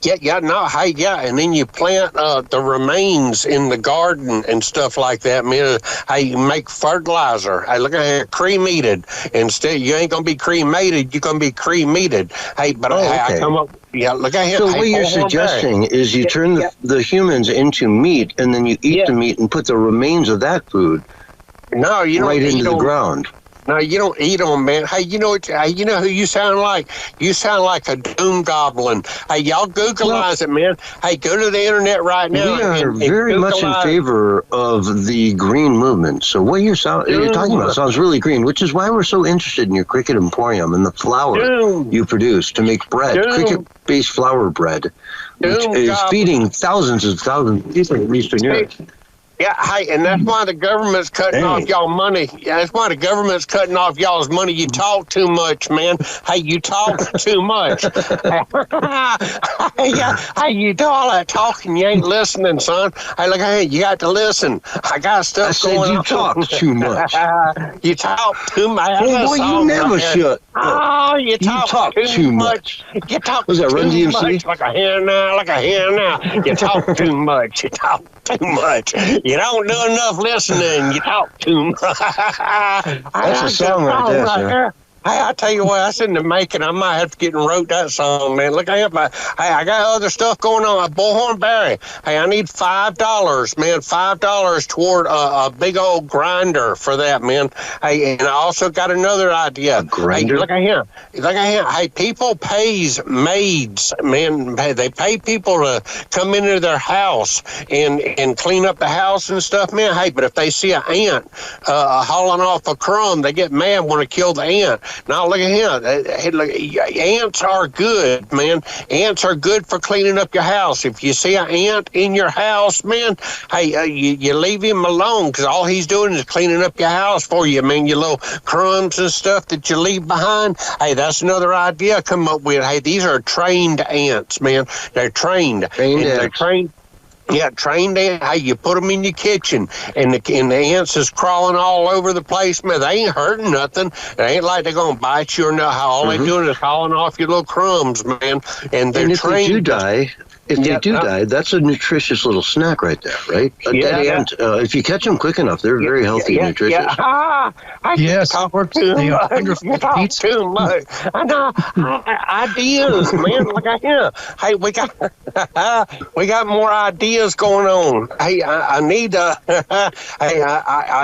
S9: And then you plant the remains in the garden and stuff like that, man. Hey, you make fertilizer. Hey, look at here, cremated. Instead, you ain't gonna be cremated, you're gonna be cremated. Hey, but I come up. Yeah, look at here.
S6: So
S9: hey,
S6: what you're suggesting is you turn the humans into meat, and then you eat the meat and put the remains of that food.
S9: No, you don't
S6: right into the ground.
S9: No, you don't eat them, man. Hey, you know who you sound like? You sound like a doom goblin. Hey, y'all Googleize it, man. Hey, go to the internet right now.
S6: We are very much in favor of the green movement. So what you're talking about sounds really green, which is why we're so interested in your Cricket Emporium and the flour you produce to make bread, cricket-based flour bread, which is feeding thousands of people in Eastern Europe.
S9: Yeah, hey, and that's why the government's cutting off y'all money. Yeah, that's why the government's cutting off y'all's money. You talk too much, man. Hey, you talk too much. Hey, you do all that talking, you ain't listening, son. Hey, look, hey, you got to listen. I got stuff going on.
S6: You talk too much.
S9: You talk too much.
S6: Boy, you never should.
S9: Oh, you talk too much. You talk
S6: was that
S9: too
S6: Run DMC?
S9: much. Like a hen now. You talk too much. You talk too much. You don't do enough listening. You talk too much.
S6: That's a song right there, sir.
S9: Hey, I tell you what, that's in the making. I might have to get and wrote that song, man. Look, I got other stuff going on. Bullhorn Barry. Hey, I need $5, man. $5 toward a big old grinder for that, man. Hey, and I also got another idea.
S6: A grinder?
S9: Hey, look at him. Hey, people pays maids, man. Hey, they pay people to come into their house and clean up the house and stuff, man. Hey, but if they see an ant hauling off a crumb, they get mad and want to kill the ant. Now, look at him. Hey, look, ants are good, man. Ants are good for cleaning up your house. If you see an ant in your house, man, hey, you leave him alone because all he's doing is cleaning up your house for you, man. Your little crumbs and stuff that you leave behind. Hey, that's another idea I come up with. Hey, these are trained ants, man. They're trained. They're trained. Yeah, trained ant. Hey, you put them in your kitchen, and the ants is crawling all over the place, man. They ain't hurting nothing. It ain't like they're gonna bite you or nothing. All they doing is hauling off your little crumbs, man. And they're
S6: if
S9: trained.
S6: They do die, If they do die, that's a nutritious little snack right there, right? A dead ant. If you catch them quick enough, they're very healthy and nutritious.
S3: Yes,
S9: talk too much. You talk too much. I know ideas, man. Look at here. Hey, we got more ideas going on. Hey, I need I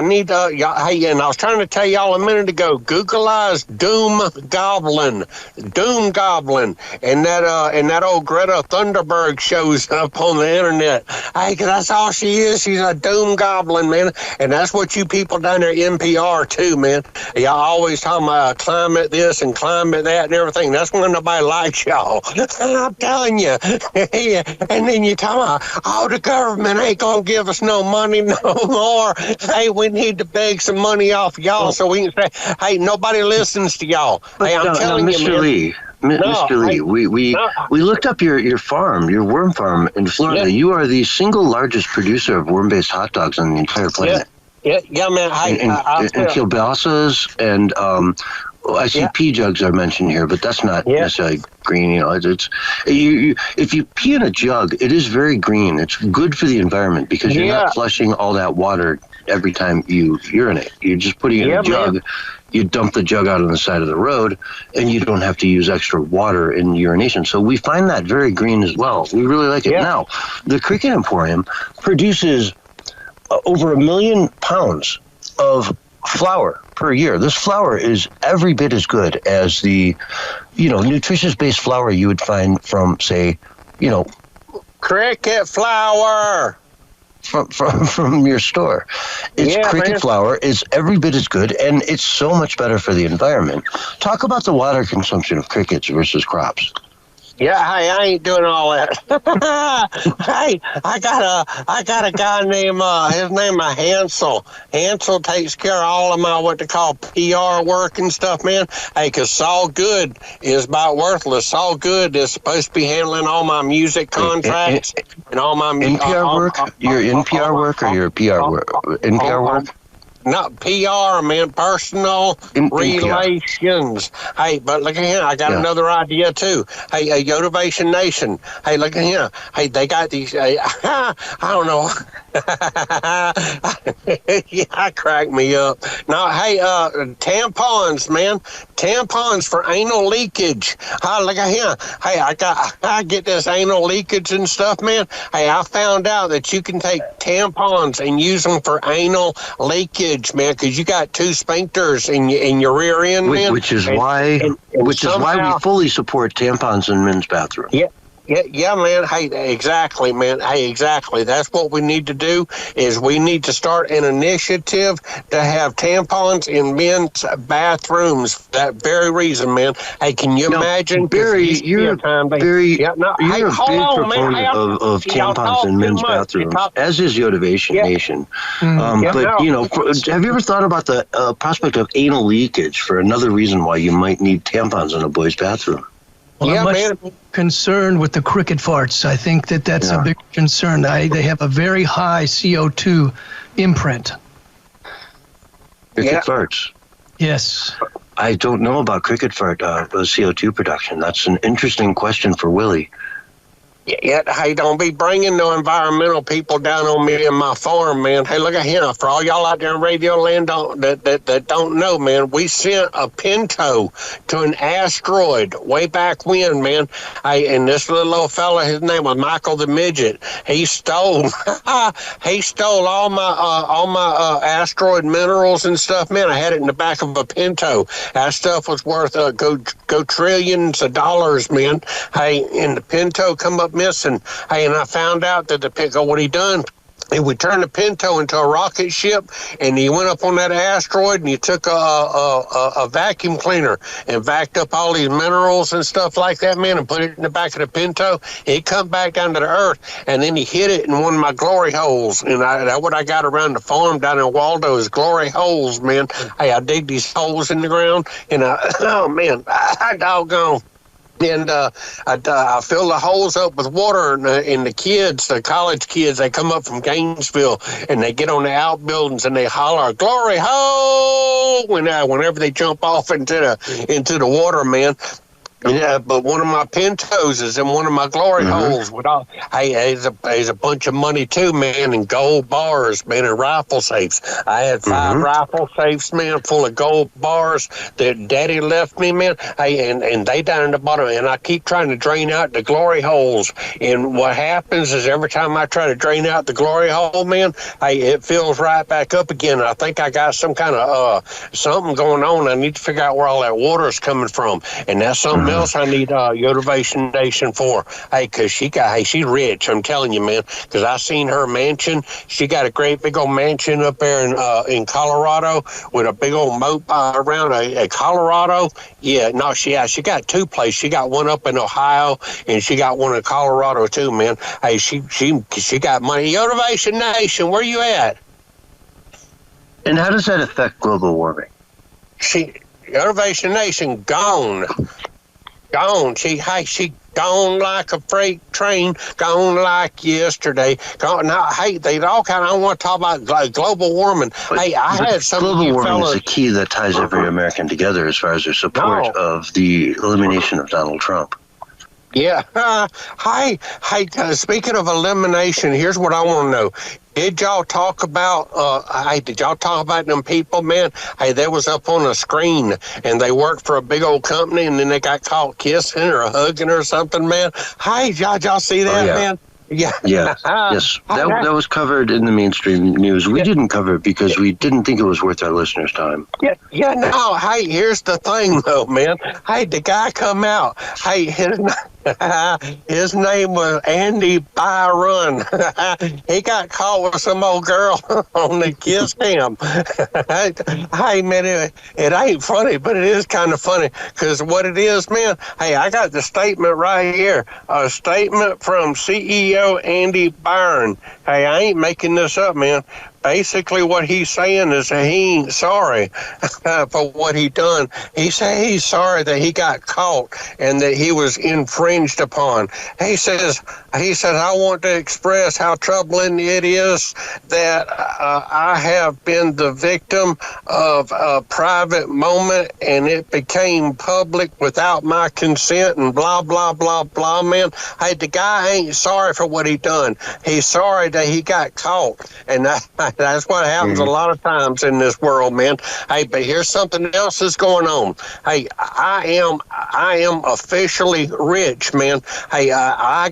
S9: need hey, and I was trying to tell y'all a minute ago. Googleize Doom Goblin, and that old Greta Thunberg shows up on the internet. Hey, 'cause that's all she is. She's a doom goblin, man. And that's what you people down there at NPR too, man. Y'all always talking about climate this and climate that and everything. That's when nobody likes y'all. I'm telling you. And then you talking about, oh, the government ain't gonna give us no money no more. Hey, we need to beg some money off y'all so we can say, hey, nobody listens to y'all. Hey, I'm telling you,
S6: Mr.
S9: man.
S6: Lee. Mr. Lee, we looked up your farm, your worm farm in Florida. Yeah. You are the single largest producer of worm-based hot dogs on the entire planet.
S9: Yeah, man.
S6: And kielbasa's and I see pea jugs are mentioned here, but that's not necessarily green. You know, it's if you pee in a jug, it is very green. It's good for the environment because you're not flushing all that water every time you urinate. You're just putting it in a jug. Man. You dump the jug out on the side of the road, and you don't have to use extra water in urination. So we find that very green as well. We really like it. Now, the Cricket Emporium produces over 1 million pounds of flour per year. This flour is every bit as good as the, nutritious-based flour you would find from, say,
S9: Cricket flour.
S6: From your store. It's cricket flour. It's every bit as good, and it's so much better for the environment. Talk about the water consumption of crickets versus crops.
S9: Yeah, hey, I ain't doing all that. Hey, I got a guy named his name is Hansel. Hansel takes care of all of my what they call PR work and stuff, man. Hey, 'cause Saul Good is about worthless. Saul Good is supposed to be handling all my music contracts and all my
S6: NPR work. Your NPR work or your PR work? NPR work.
S9: Not PR, man, personal relations. Hey, but look at here. I got another idea, too. Hey, Yotivation Nation. Hey, look at here. Hey, they got these, I don't know. Crack me up. No, hey, tampons, man. Tampons for anal leakage. Look at here. Hey, I get this anal leakage and stuff, man. Hey, I found out that you can take tampons and use them for anal leakage, man, because you got 2 sphincters in your rear end, man.
S6: Which is why we fully support tampons in men's bathrooms.
S9: Yeah, man. Hey, exactly, man. Hey, exactly. That's what we need to do is we need to start an initiative to have tampons in men's bathrooms for that very reason, man. Hey, can you imagine?
S6: Barry, you're a big proponent of tampons in men's bathrooms, as is Yotivation Nation. Have you ever thought about the prospect of anal leakage for another reason why you might need tampons in a boy's bathroom?
S3: Well, I'm much concerned with the cricket farts. I think that's a big concern. They have a very high CO2 imprint.
S6: Cricket farts?
S3: Yes.
S6: I don't know about cricket fart CO2 production. That's an interesting question for Willie.
S9: Yeah, hey, don't be bringing no environmental people down on me and my farm, man. Hey, look at here. For all y'all out there in Radio Land that don't know, man, we sent a Pinto to an asteroid way back when, man. Hey, and this little old fella, his name was Michael the Midget. He stole all my asteroid minerals and stuff, man. I had it in the back of a Pinto. That stuff was worth go trillions of dollars, man. Hey, and the Pinto come up missing. Hey, and I found out that the Pinto, what he done, we turned the Pinto into a rocket ship, and he went up on that asteroid, and he took a vacuum cleaner and vacuumed up all these minerals and stuff like that, man, and put it in the back of the Pinto. He come back down to the earth, and then he hid it in one of my glory holes, and that's what I got around the farm down in Waldo is glory holes, man. Hey, I dig these holes in the ground, and I doggone. And I fill the holes up with water, and the kids, the college kids, they come up from Gainesville, and they get on the outbuildings, and they holler, "Glory hole!" whenever they jump off into the water, man. Yeah, but one of my Pintos is in one of my glory holes. With all, hey, there's a bunch of money too, man, and gold bars, man, and rifle safes. I had 5 rifle safes, man, full of gold bars that Daddy left me, man. Hey, and they down in the bottom, and I keep trying to drain out the glory holes. And what happens is every time I try to drain out the glory hole, man, hey, it fills right back up again. I think I got some kind of something going on. I need to figure out where all that water is coming from, and that's something else I need Motivation Nation for. Hey, because she's rich, I'm telling you, man, because I seen her mansion. She got a great big old mansion up there in Colorado with a big old moat around a Colorado. Yeah, no, she got 2 places. She got one up in Ohio, and she got one in Colorado too, man. Hey, she got money. Motivation Nation, where you at?
S6: And how does that affect global warming?
S9: Motivation Nation gone. She gone like a freight train, gone like yesterday. Gone. Now, hey, they all kind of. I want to talk about global warming. Hey, I had some
S6: global warming is the key that ties every American together as far as their support of the elimination of Donald Trump.
S9: Yeah. Hey, speaking of elimination, here's what I want to know. Did y'all talk about them people, man? Hey, they was up on a screen and they worked for a big old company and then they got caught kissing or hugging or something, man. Hey, y'all see that, man? Yeah.
S6: Yes. That was covered in the mainstream news. We didn't cover it because we didn't think it was worth our listeners' time.
S9: Yeah, no. Hey, here's the thing, though, man. Hey, the guy come out. Hey, his name was Andy Byron. He got caught with some old girl on the kiss cam. Hey, man, it ain't funny, but it is kind of funny because what it is, man. Hey, I got the statement right here. A statement from CEO Andy Byron. Hey, I ain't making this up, man. Basically, what he's saying is that he ain't sorry for what he done. He said he's sorry that he got caught and that he was infringed upon. He says, I want to express how troubling it is that I have been the victim of a private moment and it became public without my consent and blah, blah, blah, blah, man. Hey, the guy ain't sorry for what he done. He's sorry that he got caught. And that's what happens a lot of times in this world, man. Hey, but here's something else that's going on. Hey, I am officially rich, man. Hey, I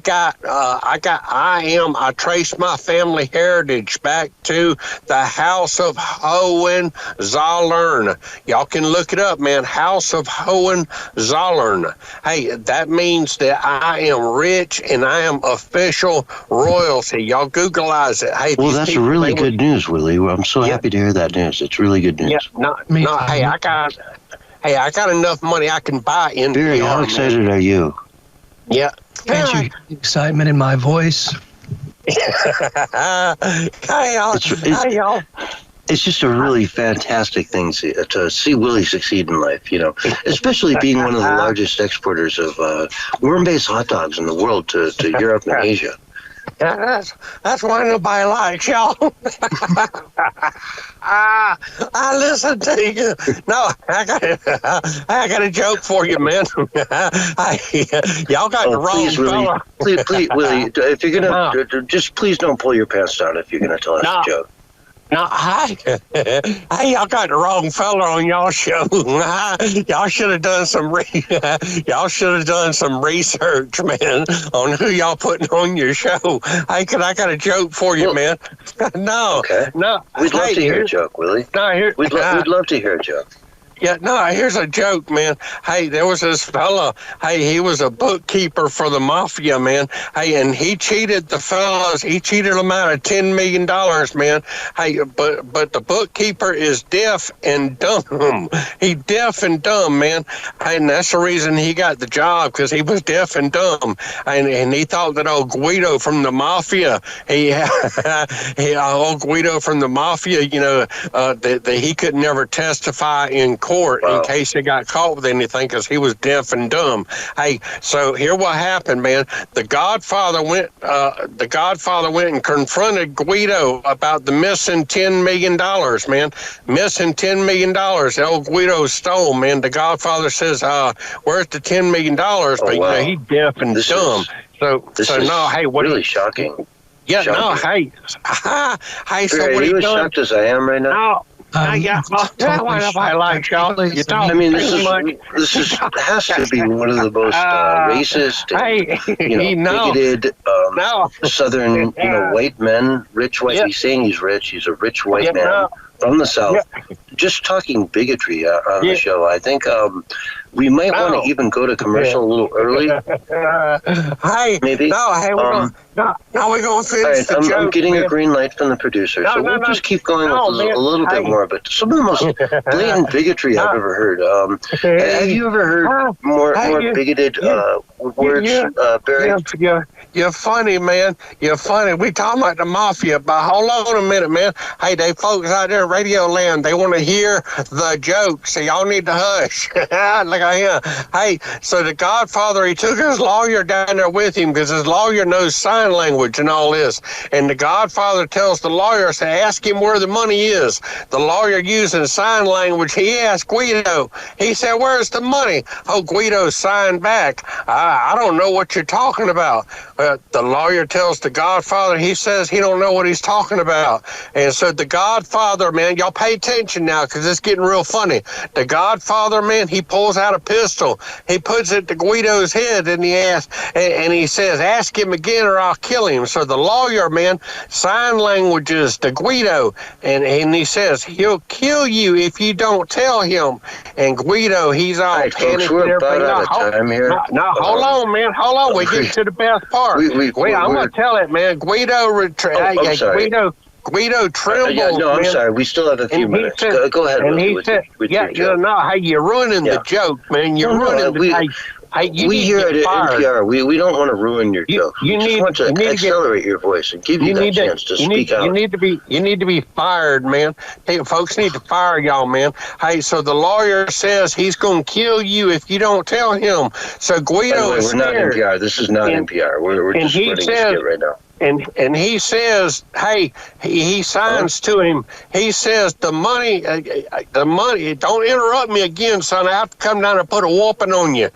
S9: traced my family heritage back to the House of Hohenzollern. Y'all can look it up, man. House of Hohenzollern. Hey, that means that I am rich and I am official royalty. Y'all Googleize it. Hey,
S6: well, that's really good news, Willie. I'm so happy to hear that news. It's really good news.
S9: Yeah, hey, I got enough money I can buy NPR.
S6: Barry, how excited are you?
S9: Yeah.
S3: Can't you hear the excitement in my voice?
S9: Hey, y'all.
S6: It's just a really fantastic thing to see Willie succeed in life, you know, especially being one of the largest exporters of worm-based hot dogs in the world to Europe and Asia.
S9: Yeah, that's why nobody likes y'all. I listen to you. No, I got a joke for you, man. Y'all got the wrong fella.
S6: Please, Willie, if you're gonna just please don't pull your pants down if you're gonna tell us a joke.
S9: No, hey, y'all got the wrong fella on y'all show. Y'all should have done some research, man, on who y'all putting on your show. Hey, I got a joke for you, man. No,
S6: okay.
S9: No,
S6: we'd love to hear a joke, Willie.
S9: No,
S6: we'd love to hear a joke.
S9: Yeah, no, here's a joke, man. Hey, there was this fella. Hey, he was a bookkeeper for the mafia, man. Hey, and he cheated the fellas. He cheated them out of $10 million, man. Hey, but the bookkeeper is deaf and dumb. He deaf and dumb, man. Hey, and that's the reason he got the job, because he was deaf and dumb. And he thought that old Guido from the mafia, old Guido from the mafia, you know, that he could never testify in court. court in case he got caught with anything because he was deaf and dumb. Hey, so here what happened, man. The Godfather went and confronted Guido about the missing $10 million, man. Missing $10 million. Old Guido stole, man. The Godfather says, where's the $10 million? But you know, he's deaf and dumb. Hey, what
S6: really shocking.
S9: Yeah,
S6: shocking.
S9: No, hey, so
S6: Barry,
S9: what
S6: are you
S9: he
S6: as
S9: done?
S6: shocked as I am right now?
S9: What if I like y'all? You talk
S6: I mean, this has to be one of the most racist, and, bigoted, Southern, white men, rich white. He's saying he's rich. He's a rich white man from the South. Just talking bigotry on the show. I think we might want to even go to commercial a little early. Maybe.
S9: We're going to finish the joke.
S6: I'm getting a green light from the producer, so we'll just keep going with a little bit more. But some of the most blatant bigotry I've ever heard. Have you ever heard more bigoted words, Barry?
S9: You're funny, man. You're funny. We talking about the mafia, but hold on a minute, man. Hey, they folks out there in Radio Land, they want to hear the jokes, so y'all need to hush. Look at here. Hey, so the Godfather, he took his lawyer down there with him because his lawyer knows sign language and all this. And the Godfather tells the lawyer, say, ask him where the money is. The lawyer using sign language, he asked Guido. He said, where's the money? Oh, Guido signed back. I don't know what you're talking about. The lawyer tells the Godfather, he says he don't know what he's talking about. And so the Godfather, man, y'all pay attention now because it's getting real funny. The Godfather, man, he pulls out a pistol. He puts it to Guido's head and he asks, and he says, ask him again or I'll kill him. So the lawyer, man, sign languages to Guido, and he says, he'll kill you if you don't tell him. And Guido, he's all panicked.
S6: We're about out of time here.
S9: No, hold on, man. Hold on. We get to the best part. I'm going to tell it, man. Guido trembled.
S6: I'm sorry. We still have a few minutes. Go ahead.
S9: And he said, hey, you're ruining the joke, man. You're ruining the
S6: we here at NPR, we don't want to ruin your joke. We just want to accelerate your voice and give you that chance to speak out.
S9: You need to be fired, man. Hey, folks need to fire y'all, man. Hey, so the lawyer says he's going to kill you if you don't tell him. So Guido is
S6: scared. We're not NPR. This is not NPR. We're just running this skit right now.
S9: And he says, hey, he signs to him. He says, the money, don't interrupt me again, son. I have to come down and put a whooping on you.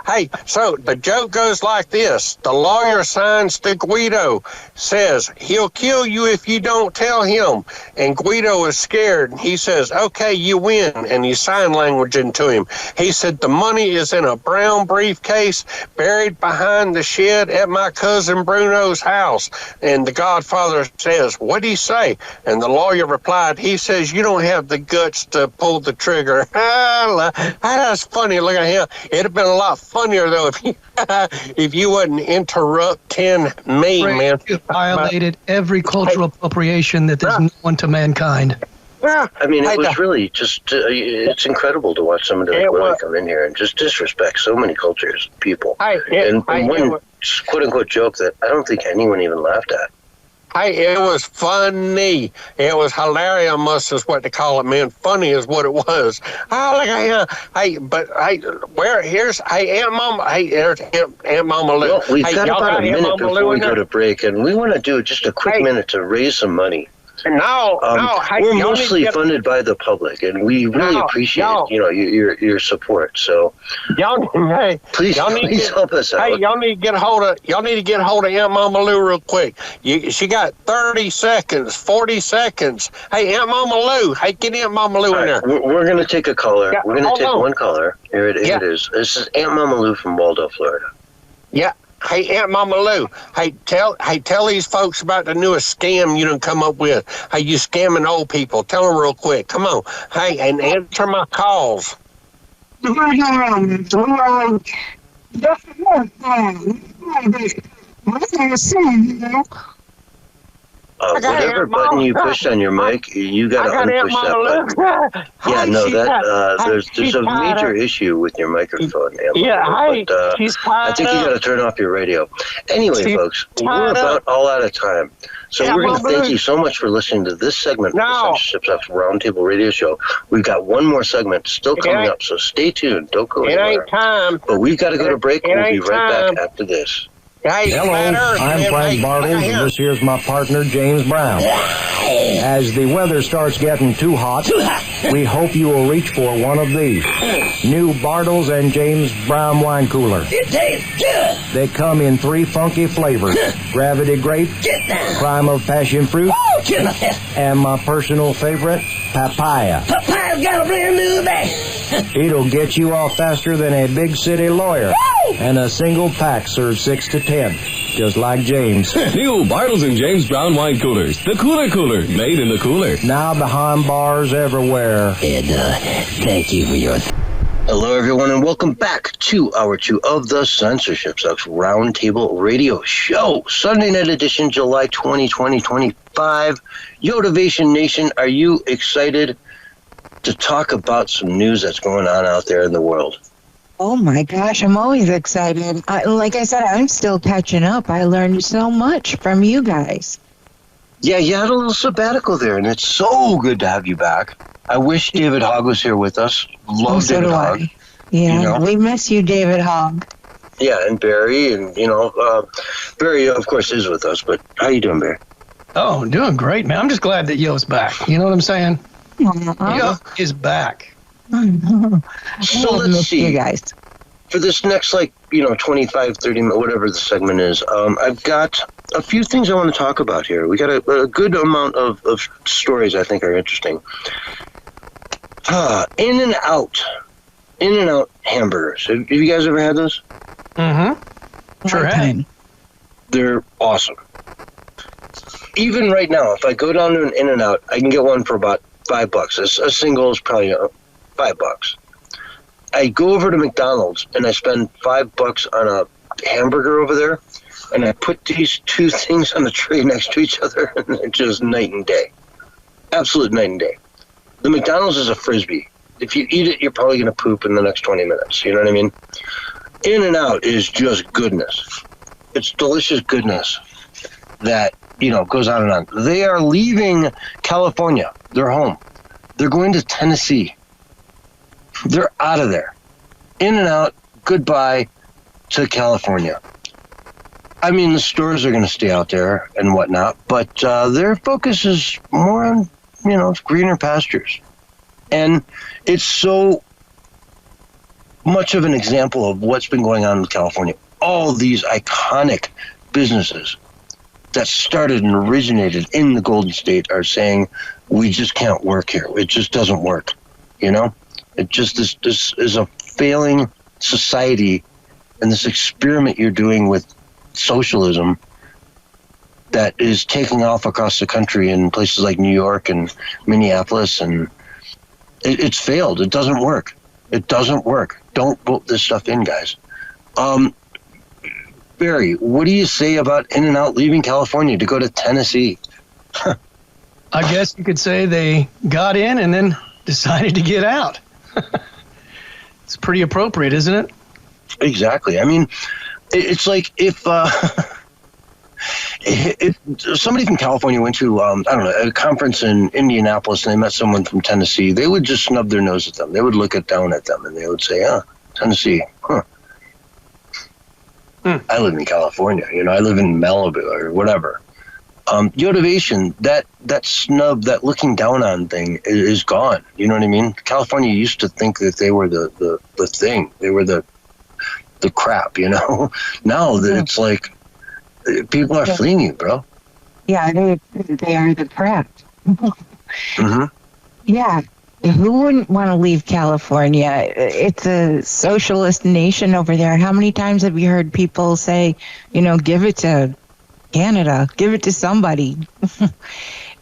S9: Hey, so the joke goes like this. The lawyer signs to Guido, says, he'll kill you if you don't tell him. And Guido is scared. He says, okay, you win. And he sign language into him. He said, the money is in a brown briefcase buried behind the shed at my cousin Bruno's house. And the Godfather says, what'd he say? And the lawyer replied, he says, you don't have the guts to pull the trigger. That's funny. Look at him. It'd have been a lot funnier, though, if you wouldn't interrupting me, man.
S3: You violated every cultural appropriation that there's known to mankind.
S6: I mean, it was really just, it's incredible to watch somebody like Willie come in here and just disrespect so many cultures, people. And one quote-unquote joke that I don't think anyone even laughed at.
S9: Hey, it was funny. It was hilarious, is what they call it, man. Funny is what it was. Oh, look at here. Hey, but here's Aunt Mama. Hey, there's Aunt Mama Lou.
S6: Well, we've got about a minute before we go to break, and we want to do just a quick minute to raise some money. We're mostly funded by the public, and we really appreciate your support. So, please help us out.
S9: Hey, y'all need to get a hold of Aunt Mama Lou real quick. She got 30 seconds, 40 seconds. Hey, Aunt Mama Lou. Hey, get Aunt Mama Lou in there.
S6: We're going to take a caller. We're going to take one caller. Here it is. This is Aunt Mama Lou from Waldo, Florida.
S9: Yeah. Hey, Aunt Mama Lou, tell these folks about the newest scam you done come up with. Hey, you scamming old people. Tell them real quick. Come on. Hey, and answer my calls.
S6: Whatever button you pushed on your mic, you got to unpush that button. Yeah, no, there's a major issue with your microphone. I think you got to turn off your radio. Anyway, folks, we're about all out of time. So we're going to thank you so much for listening to this segment of the Censorshipsucks Roundtable Radio Show. We've got one more segment still coming up, so stay tuned. Don't go anywhere.
S9: It ain't time.
S6: But we've got to go to break. We'll be right back after this.
S11: Hello, I'm Frank Bartles, and this here's my partner, James Brown. As the weather starts getting too hot, we hope you will reach for one of these. New Bartles and James Brown wine cooler.
S12: It tastes good.
S11: They come in 3 funky flavors. Gravity Grape, Crime of Passion Fruit, and my personal favorite, Papaya.
S12: Papaya's got a brand new bag.
S11: It'll get you off faster than a big city lawyer. And a single pack serves 6 to 10, just like James.
S13: New Bartles and James Brown wine coolers. The cooler, made in the cooler.
S11: Now behind bars everywhere.
S12: And thank you for your...
S6: Hello, everyone, and welcome back to Hour 2 of the Censorshipsucks Roundtable Radio Show. Sunday night edition, July 20, 2025. Yotivation Nation, are you excited to talk about some news that's going on out there in the world?
S4: Oh my gosh, I'm always excited. Like I said, I'm still catching up. I learned so much from you guys.
S6: Yeah, you had a little sabbatical there, and it's so good to have you back. I wish David Hogg was here with us. Love David Hogg.
S4: Yeah, we miss you, David Hogg.
S6: Yeah, and Barry, and, Barry, of course, is with us, but how you doing, Barry?
S3: Oh, doing great, man. I'm just glad that Yo's back. You know what I'm saying? Yo is back.
S6: So let's see, you guys. For this next, 25, 30 minutes, whatever the segment is, I've got a few things I want to talk about here. We got a good amount of stories I think are interesting. In-N-Out hamburgers. Have you guys ever had those?
S3: Mm-hmm. Sure have.
S6: They're awesome. Even right now, if I go down to an In-N-Out, I can get one for about $5. A single is probably $5. I go over to McDonald's and I spend $5 on a hamburger over there, and I put these two things on the tray next to each other, and they're just night and day. Absolute night and day. The McDonald's is a Frisbee. If you eat it, you're probably going to poop in the next 20 minutes. You know what I mean? In-N-Out is just goodness. It's delicious goodness that, goes on and on. They are leaving California. They're home. They're going to Tennessee. They're out of there. In-N-Out, goodbye to California. I mean, the stores are going to stay out there and whatnot, but their focus is more on, greener pastures. And it's so much of an example of what's been going on in California. All these iconic businesses that started and originated in the Golden State are saying, we just can't work here. It just doesn't work, It just this is a failing society, and this experiment you're doing with socialism that is taking off across the country in places like New York and Minneapolis, and it's failed. It doesn't work. It doesn't work. Don't vote this stuff in, guys. Barry, what do you say about In-N-Out leaving California to go to Tennessee?
S3: I guess you could say they got in and then decided to get out. It's pretty appropriate, isn't it?
S6: Exactly. I mean, it's like if somebody from California went to, a conference in Indianapolis and they met someone from Tennessee, they would just snub their nose at them. They would look down at them and they would say, Tennessee, I live in California, I live in Malibu or whatever. Yotivation, that snub, that looking down on thing is gone. You know what I mean? California used to think that they were the thing. They were the crap, Now that it's like people are fleeing you, bro.
S4: Yeah, they are the crap.
S6: Mm-hmm.
S4: Yeah. Who wouldn't want to leave California? It's a socialist nation over there. How many times have you heard people say, give it to Canada, give it to somebody?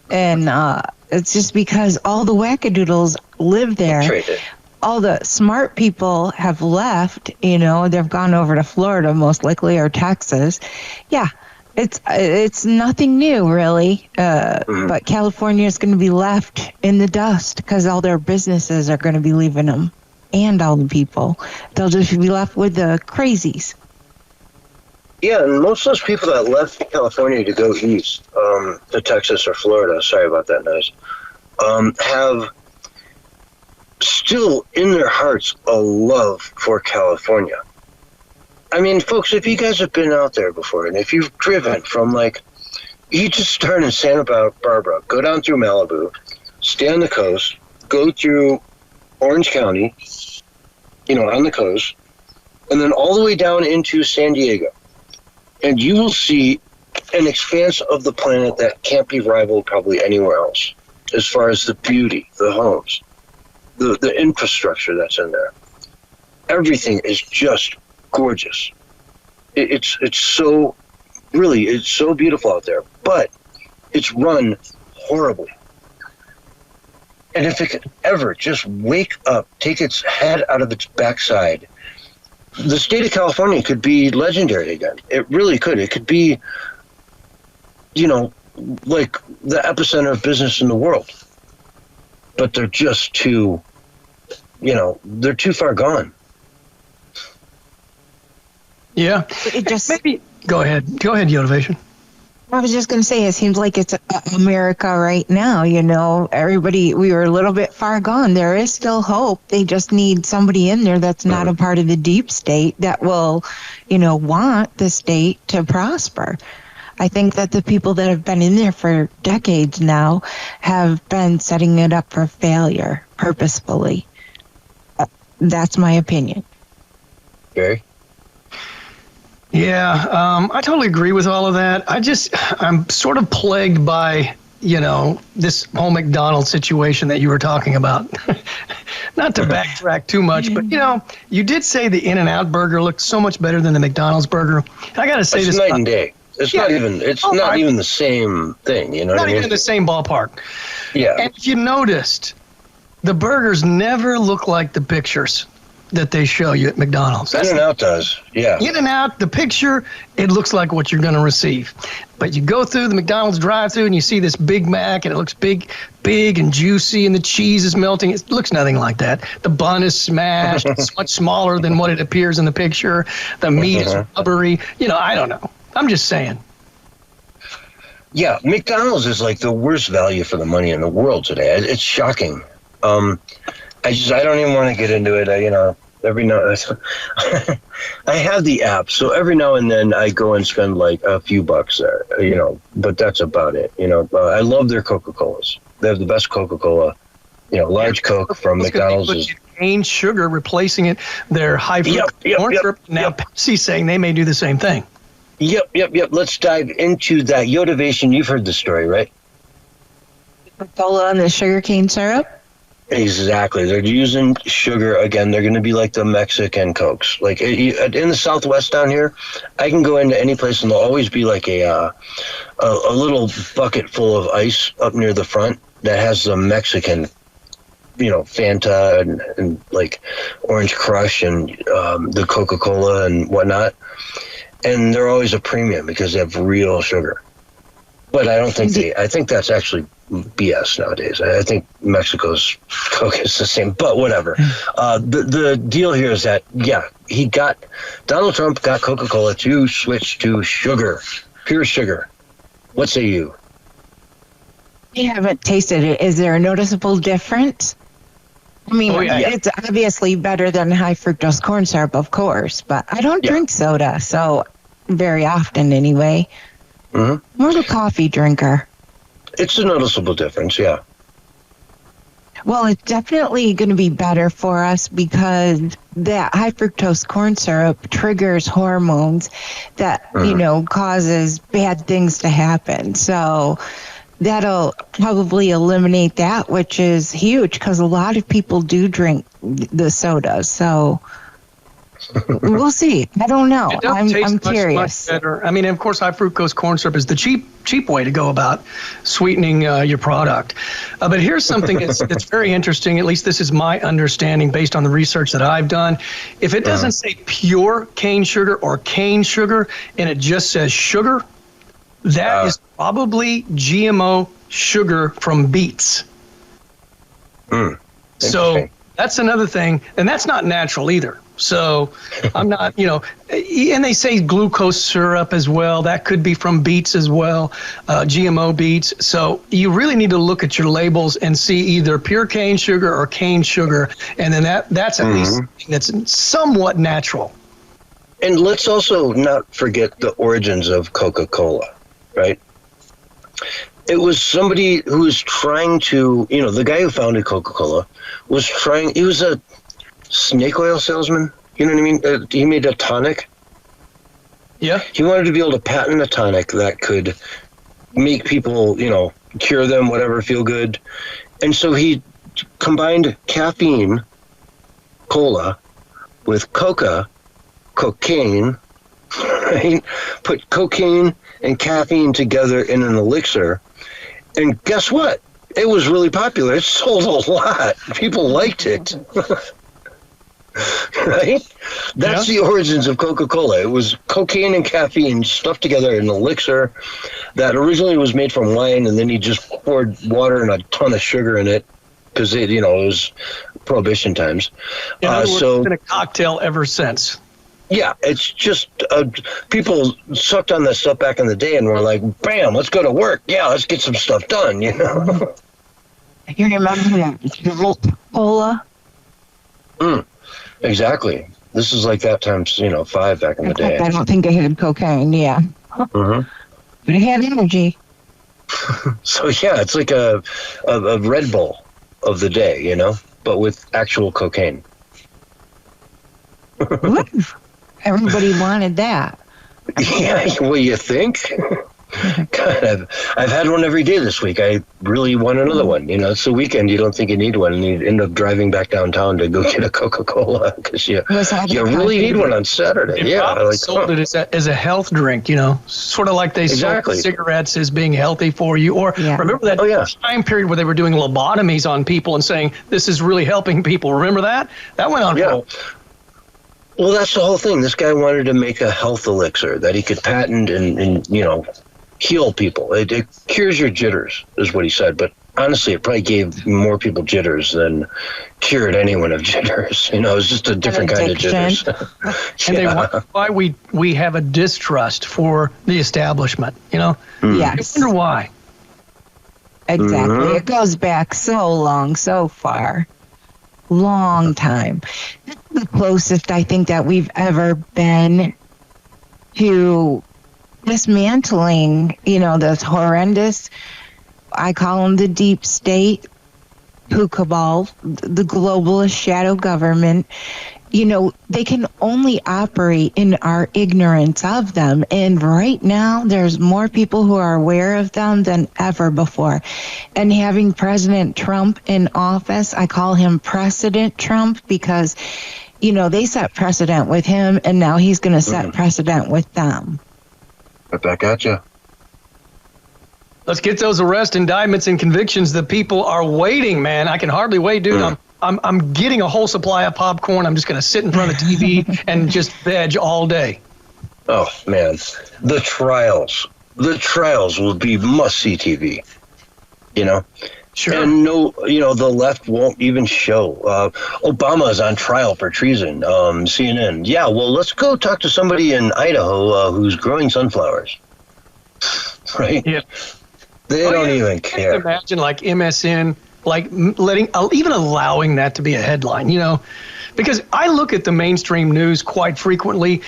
S4: And it's just because all the wackadoodles live there. All the smart people have left, they've gone over to Florida most likely, or Texas. Yeah, It's nothing new, really. But California is going to be left in the dust because all their businesses are going to be leaving them, and all the people. They'll just be left with the crazies.
S6: Yeah, and most of those people that left California to go east, to Texas or Florida, sorry about that noise, have still in their hearts a love for California. I mean, folks, if you guys have been out there before, and if you've driven from, like, you just start in Santa Barbara, go down through Malibu, stay on the coast, go through Orange County, on the coast, and then all the way down into San Diego. And you will see an expanse of the planet that can't be rivaled probably anywhere else, as far as the beauty, the homes, the infrastructure that's in there. Everything is just gorgeous. It's so beautiful out there, but it's run horribly. And if it could ever just wake up, take its head out of its backside, the state of California could be legendary again. It really could. It could be, like the epicenter of business in the world. But they're just too, they're too far gone.
S3: Yeah.
S4: It just
S3: maybe go ahead, Yotivation.
S4: I was just going to say, it seems like it's America right now. Everybody, we were a little bit far gone. There is still hope. They just need somebody in there that's not a part of the deep state that will, want the state to prosper. I think that the people that have been in there for decades now have been setting it up for failure purposefully. That's my opinion.
S6: Gary?
S3: Yeah, I totally agree with all of that. I'm sort of plagued by, this whole McDonald's situation that you were talking about. Not to backtrack too much, but, you did say the In-N-Out burger looked so much better than the McDonald's burger. I got to say
S6: it's
S3: this.
S6: Night and day. It's not even the same thing, what I mean?
S3: Not even the same ballpark.
S6: Yeah.
S3: And if you noticed, the burgers never look like the pictures that they show you at McDonald's.
S6: In-N-Out does, yeah.
S3: In-N-Out, the picture, it looks like what you're going to receive. But you go through the McDonald's drive-thru and you see this Big Mac and it looks big and juicy and the cheese is melting. It looks nothing like that. The bun is smashed. It's much smaller than what it appears in the picture. The meat is rubbery. I don't know. I'm just saying.
S6: Yeah, McDonald's is like the worst value for the money in the world today. It's shocking. I don't even want to get into it. Every now I have the app, so every now and then I go and spend like a few bucks there, but that's about it. I love their Coca-Colas. They have the best Coca-Cola, large Coke from McDonald's is
S3: cane sugar, replacing it. Their high fructose corn syrup. Now Pepsi's saying they may do the same thing.
S6: Yep. Let's dive into that. Yotivation, you've heard the story, right?
S4: Coca-Cola and the sugarcane syrup?
S6: Exactly. They're using sugar again. They're going to be like the Mexican Cokes. Like in the Southwest down here, I can go into any place and there'll always be like a little bucket full of ice up near the front that has the Mexican, Fanta and like Orange Crush and the Coca-Cola and whatnot. And they're always a premium because they have real sugar. But I don't think I think that's actually BS nowadays. I think Mexico's Coke is the same, but whatever. The deal here is that, Donald Trump got Coca-Cola to switch to sugar, pure sugar. What say you?
S4: I haven't tasted it. Is there a noticeable difference? I mean, it's obviously better than high fructose corn syrup, of course, but I don't drink soda, so very often anyway. Mm-hmm. More of a coffee drinker.
S6: It's a noticeable difference, yeah.
S4: Well, it's definitely going to be better for us because that high fructose corn syrup triggers hormones that, causes bad things to happen. So that'll probably eliminate that, which is huge because a lot of people do drink the sodas. So we'll see. I don't know. I'm curious.
S3: Much better. I mean, of course, high fructose corn syrup is the cheap way to go about sweetening your product. But here's something that's very interesting. At least this is my understanding based on the research that I've done. If it doesn't say pure cane sugar or cane sugar and it just says sugar, That is probably GMO sugar from beets. So that's another thing, and that's not natural either. So I'm not, and they say glucose syrup as well. That could be from beets as well, GMO beets. So you really need to look at your labels and see either pure cane sugar or cane sugar, and then that's at least something that's somewhat natural.
S6: And let's also not forget the origins of Coca-Cola, right? It was somebody who was trying to, the guy who founded Coca-Cola he was a snake oil salesman. You know what I mean? He made a tonic.
S3: Yeah.
S6: He wanted to be able to patent a tonic that could make people, cure them, whatever, feel good. And so he combined caffeine, cola, with cocaine, right? Put cocaine and caffeine together in an elixir. And guess what? It was really popular. It sold a lot. People liked it. Right? That's the origins of Coca-Cola. It was cocaine and caffeine stuffed together in an elixir that originally was made from wine, and then he just poured water and a ton of sugar in it because it was Prohibition times.
S3: So it's been a cocktail ever since.
S6: Yeah, it's just people sucked on that stuff back in the day and were like, bam, let's go to work. Yeah, let's get some stuff done,
S4: You remember that cola?
S6: Exactly. This is like that times, 5 back in the day.
S4: I don't think it had cocaine, yeah. But it had energy.
S6: So, yeah, it's like a Red Bull of the day, but with actual cocaine.
S4: Everybody wanted that.
S6: Yeah, well, you think? God, I've had one every day this week. I really want another one. It's the weekend. You don't think you need one, and you end up driving back downtown to go get a Coca-Cola because you really need one on Saturday.
S3: Yeah, sold it as a health drink. Sort of like they sold cigarettes as being healthy for you. Or remember that time period where they were doing lobotomies on people and saying this is really helping people. Remember that? That went on for a while.
S6: Well, that's the whole thing. This guy wanted to make a health elixir that he could patent and heal people. It cures your jitters, is what he said. But honestly, it probably gave more people jitters than cured anyone of jitters. It was just a different kind of jitters.
S3: And they wonder why we have a distrust for the establishment.
S4: Yes.
S3: I wonder why.
S4: Exactly. It goes back so long, so far. Long time. This is the closest I think that we've ever been to dismantling, this horrendous, I call them the deep state, who cabal, the globalist shadow government. They can only operate in our ignorance of them. And right now, there's more people who are aware of them than ever before. And having President Trump in office, I call him Precedent Trump because, they set precedent with him, and now he's going to set precedent with them.
S6: Right back at you.
S3: Let's get those arrest indictments and convictions. The people are waiting, man. I can hardly wait, dude. I'm getting a whole supply of popcorn. I'm just going to sit in front of the TV and just veg all day.
S6: Oh, man. The trials will be must-see TV,
S3: Sure.
S6: And the left won't even show. Obama is on trial for treason. CNN. Yeah, well, let's go talk to somebody in Idaho who's growing sunflowers. Right?
S3: Yeah.
S6: They don't even care.
S3: Imagine like MSN, like even allowing that to be a headline, because I look at the mainstream news quite frequently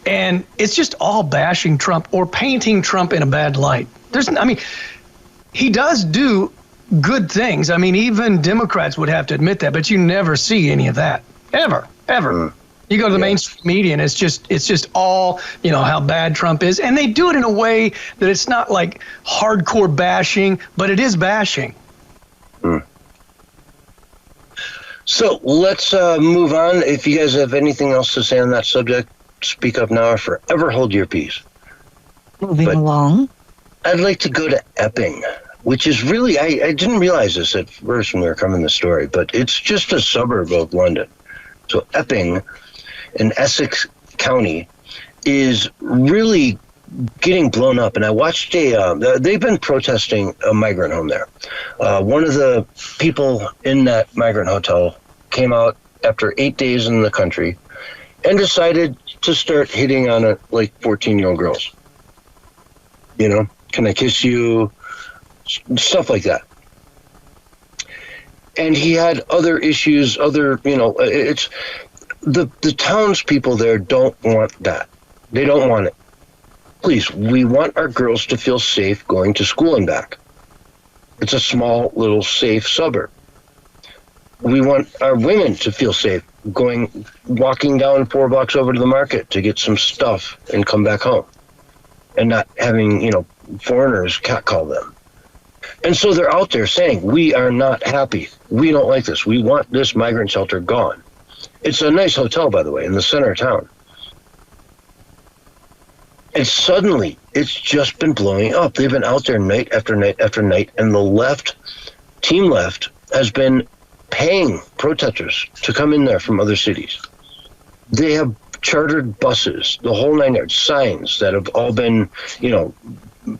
S3: and it's just all bashing Trump or painting Trump in a bad light. He does do good things. Even Democrats would have to admit that, but you never see any of that ever. You go to the mainstream media and it's just all, how bad Trump is. And they do it in a way that it's not like hardcore bashing, but it is bashing.
S6: So let's move on. If you guys have anything else to say on that subject, speak up now or forever hold your peace.
S4: Moving along.
S6: I'd like to go to Epping, which is really, I didn't realize this at first when we were covering the story, but it's just a suburb of London. So Epping in Essex County is really getting blown up. And I watched they've been protesting a migrant home there. One of the people in that migrant hotel came out after 8 days in the country and decided to start hitting on 14-year-old girls. You know, can I kiss you? Stuff like that. And he had other issues, it's the townspeople there don't want that. They don't want it. Please, we want our girls to feel safe going to school and back. It's a small, little, safe suburb. We want our women to feel safe walking down 4 blocks over to the market to get some stuff and come back home, and not having, foreigners catcall them. And so they're out there saying, we are not happy. We don't like this. We want this migrant shelter gone. It's a nice hotel, by the way, in the center of town. And suddenly, it's just been blowing up. They've been out there night after night after night, and the team left, has been paying protesters to come in there from other cities. They have chartered buses, the whole 9 yards, signs that have all been,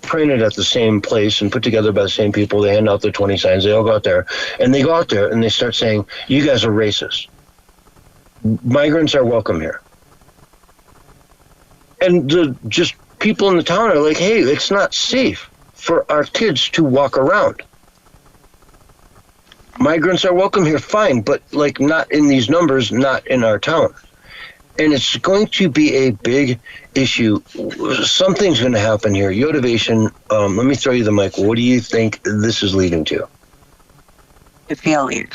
S6: printed at the same place and put together by the same people. They hand out their 20 signs. They all go out there, and they start saying, you guys are racist. Migrants are welcome here. And just people in the town are like, hey, it's not safe for our kids to walk around. Migrants are welcome here, fine, but not in these numbers, not in our town. And it's going to be a big issue. Something's going to happen here. Yotivation, let me throw you the mic. What do you think this is leading to?
S4: The failure.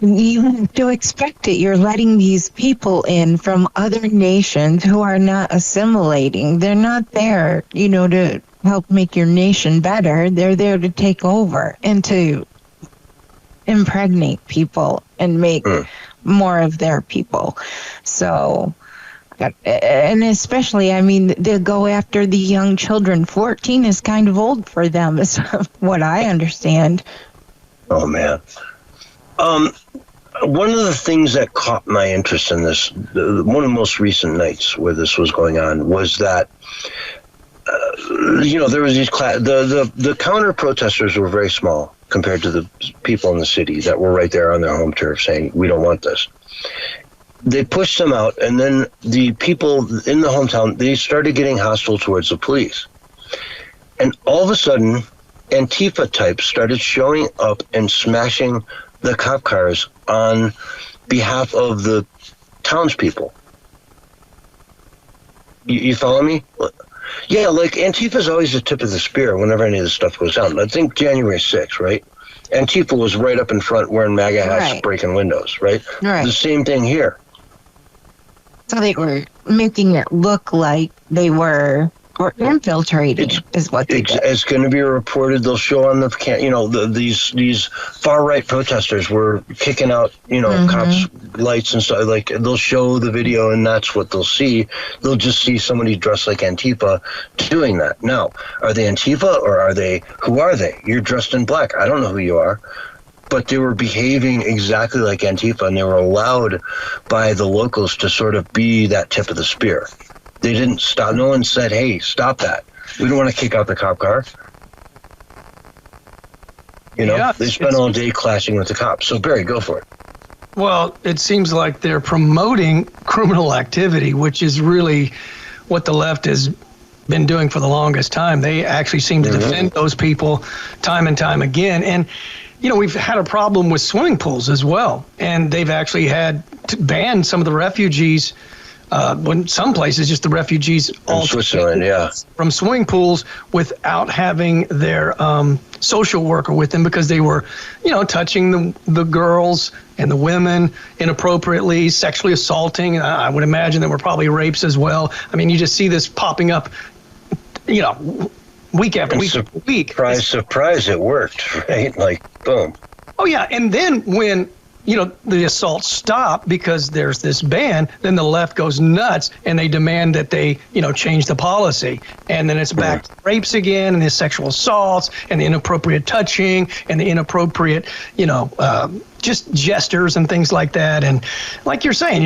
S4: You have to expect it. You're letting these people in from other nations who are not assimilating. They're not there, to help make your nation better. They're there to take over and to impregnate people and make more of their people. So, and especially, they go after the young children. 14 is kind of old for them, is what I understand.
S6: Oh, man. One of the things that caught my interest in this, one of the most recent nights where this was going on, was that, there was the counter protesters were very small compared to the people in the city that were right there on their home turf saying, we don't want this. They pushed them out, and then the people in the hometown, they started getting hostile towards the police. And all of a sudden, Antifa types started showing up and smashing the cop cars on behalf of the townspeople. You follow me? Yeah, Antifa's always the tip of the spear whenever any of this stuff goes down. I think January 6th, right? Antifa was right up in front wearing MAGA hats, breaking windows, right? Right. The same thing here.
S4: So they were making it look like they were infiltrating, is what they did.
S6: It's going to be reported. They'll show on these far right protesters were kicking out, cops' lights and stuff. They'll show the video, and that's what they'll see. They'll just see somebody dressed like Antifa doing that. Now, are they Antifa or who are they? You're dressed in black. I don't know who you are. But they were behaving exactly like Antifa, and they were allowed by the locals to sort of be that tip of the spear. They didn't stop. No one said, hey, stop that. We don't want to kick out the cop car. They spent all day clashing with the cops. So, Barry, go for it.
S3: Well, it seems like they're promoting criminal activity, which is really what the left has been doing for the longest time. They actually seem to defend those people time and time again. And, we've had a problem with swimming pools as well. And they've actually had to ban some of the refugees. When some places, just the refugees all
S6: Switzerland,
S3: from swimming pools without having their social worker with them because they were, touching the girls and the women inappropriately, sexually assaulting. I would imagine there were probably rapes as well. You just see this popping up, week after week.
S6: Surprise, it worked, right? Boom.
S3: Oh, yeah. And then when the assaults stop because there's this ban, then the left goes nuts and they demand that they, change the policy. And then it's back to rapes again and the sexual assaults and the inappropriate touching and the inappropriate, just jesters and things like that. And like you're saying,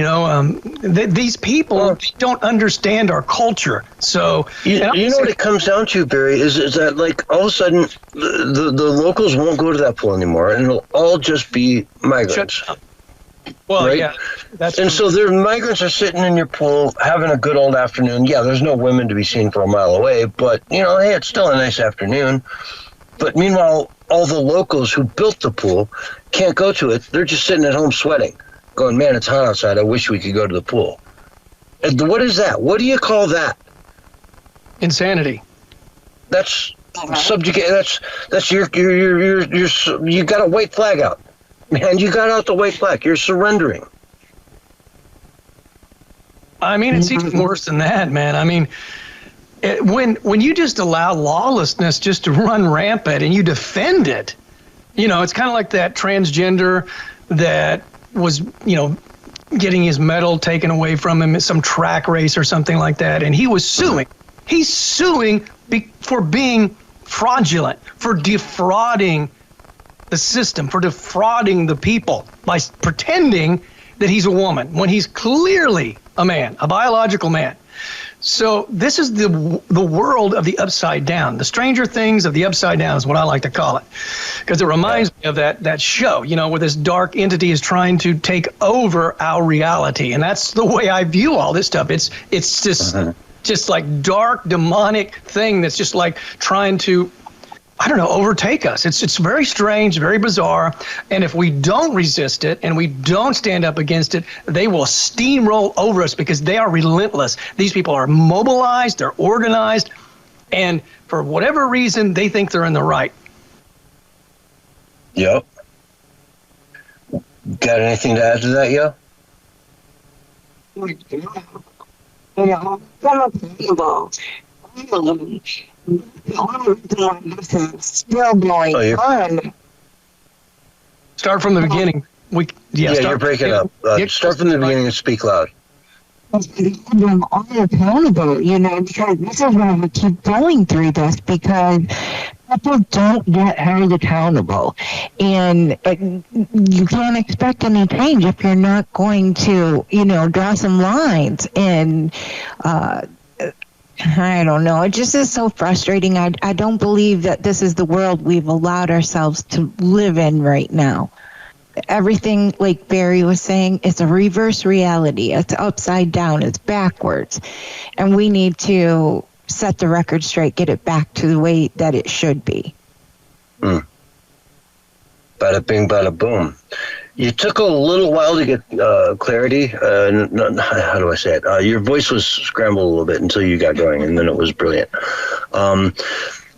S3: these people don't understand our culture. So
S6: you know what it comes down to, Barry, is that like all of a sudden the locals won't go to that pool anymore, and it'll all just be migrants.
S3: Well,
S6: right?
S3: yeah,
S6: so their migrants are sitting in your pool having a good old afternoon. Yeah, there's no women to be seen for a mile away, but hey, it's still a nice afternoon. But meanwhile, all the locals who built the pool can't go to it. They're just sitting at home sweating, going, "Man, it's hot outside. I wish we could go to the pool." And what is that? What do you call that?
S3: Insanity.
S6: That's subjugate. That's you got a white flag out. Man, you got out the white flag. You're surrendering.
S3: I mean, it's even worse than that, man. I mean, when you just allow lawlessness just to run rampant and you defend it, it's kind of like that transgender that was, getting his medal taken away from him at some track race or something like that, and he was suing. He's suing for being fraudulent, for defrauding the system, for defrauding the people by pretending that he's a woman when he's clearly a man, a biological man. So this is the world of the upside down. The Stranger Things of the upside down is what I like to call it, because it reminds me of that show, where this dark entity is trying to take over our reality, and that's the way I view all this stuff. It's just like dark demonic thing that's just like trying to, I don't know, overtake us. It's very strange, very bizarre. And if we don't resist it and we don't stand up against it, they will steamroll over us because they are relentless. These people are mobilized, they're organized, and for whatever reason, they think they're in the right.
S6: Yep. Got anything to add to that, yo?
S4: Still going on.
S3: Start from the beginning.
S6: You're breaking up. Start from the beginning and speak loud.
S4: I'm all accountable, because this is why we keep going through this, because people don't get held accountable. And you can't expect any change if you're not going to, draw some lines. And I don't know. It just is so frustrating. I don't believe that this is the world we've allowed ourselves to live in right now. Everything, like Barry was saying, it's a reverse reality. It's upside down. It's backwards. And we need to set the record straight, get it back to the way that it should be.
S6: Bada bing, bada boom. You took a little while to get clarity. How do I say it? Your voice was scrambled a little bit until you got going, and then it was brilliant.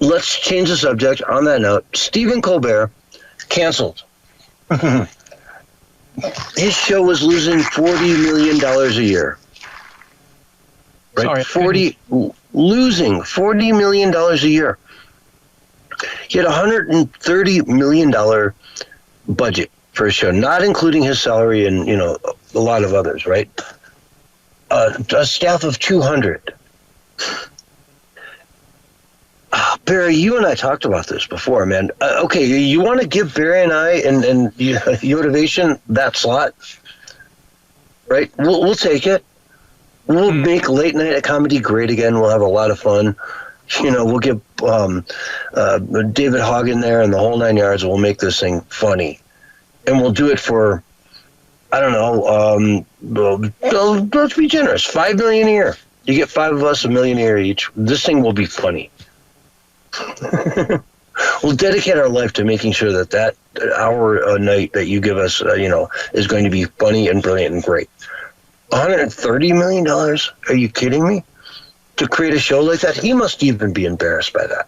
S6: Let's change the subject. On that note, Stephen Colbert canceled. His show was losing $40 million a year. Right?
S3: Sorry,
S6: Losing $40 million a year. He had a $130 million budget for a show, not including his salary and, a lot of others, right? A staff of 200. Barry, you and I talked about this before, man. Okay, you want to give Barry and I and Motivation that slot, right? We'll take it. We'll make late night a comedy great again. We'll have a lot of fun. We'll get David Hogg in there and the whole 9 yards. We'll make this thing funny. And we'll do it for, I don't know, let's be generous, $5 million a year. You get 5 of us, $1 million a year each. This thing will be funny. We'll dedicate our life to making sure that hour a night that you give us, is going to be funny and brilliant and great. $130 million? Are you kidding me? To create a show like that? He must even be embarrassed by that.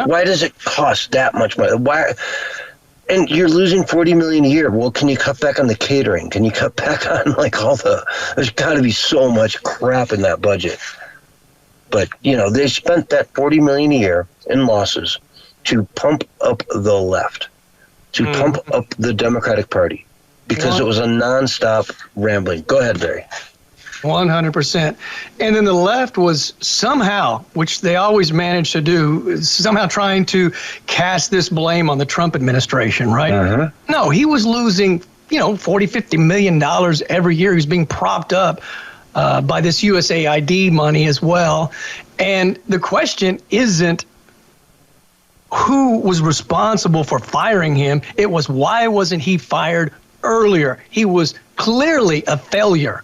S6: Why does it cost that much money? Why? And you're losing $40 million a year. Well, can you cut back on the catering? Can you cut back on there's got to be so much crap in that budget. But, they spent that $40 million a year in losses to pump up the left, to pump up the Democratic Party, because it was a nonstop rambling. Go ahead, Barry.
S3: 100%. And then the left was somehow, which they always manage to do, somehow trying to cast this blame on the Trump administration, right? No, he was losing, $40, $50 million every year. He was being propped up by this USAID money as well. And the question isn't who was responsible for firing him. It was, why wasn't he fired earlier? He was clearly a failure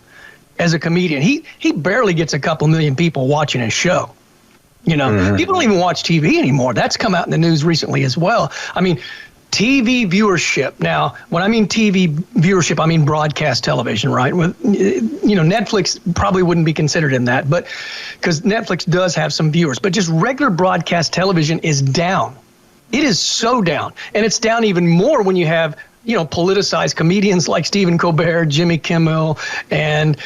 S3: as a comedian. He barely gets a couple million people watching his show. People don't even watch TV anymore. That's come out in the news recently as well. I mean, TV viewership. Now, when I mean TV viewership, I mean broadcast television, right? Netflix probably wouldn't be considered in that, but because Netflix does have some viewers, but just regular broadcast television is down. It is so down. And it's down even more when you have, politicized comedians like Stephen Colbert, Jimmy Kimmel, and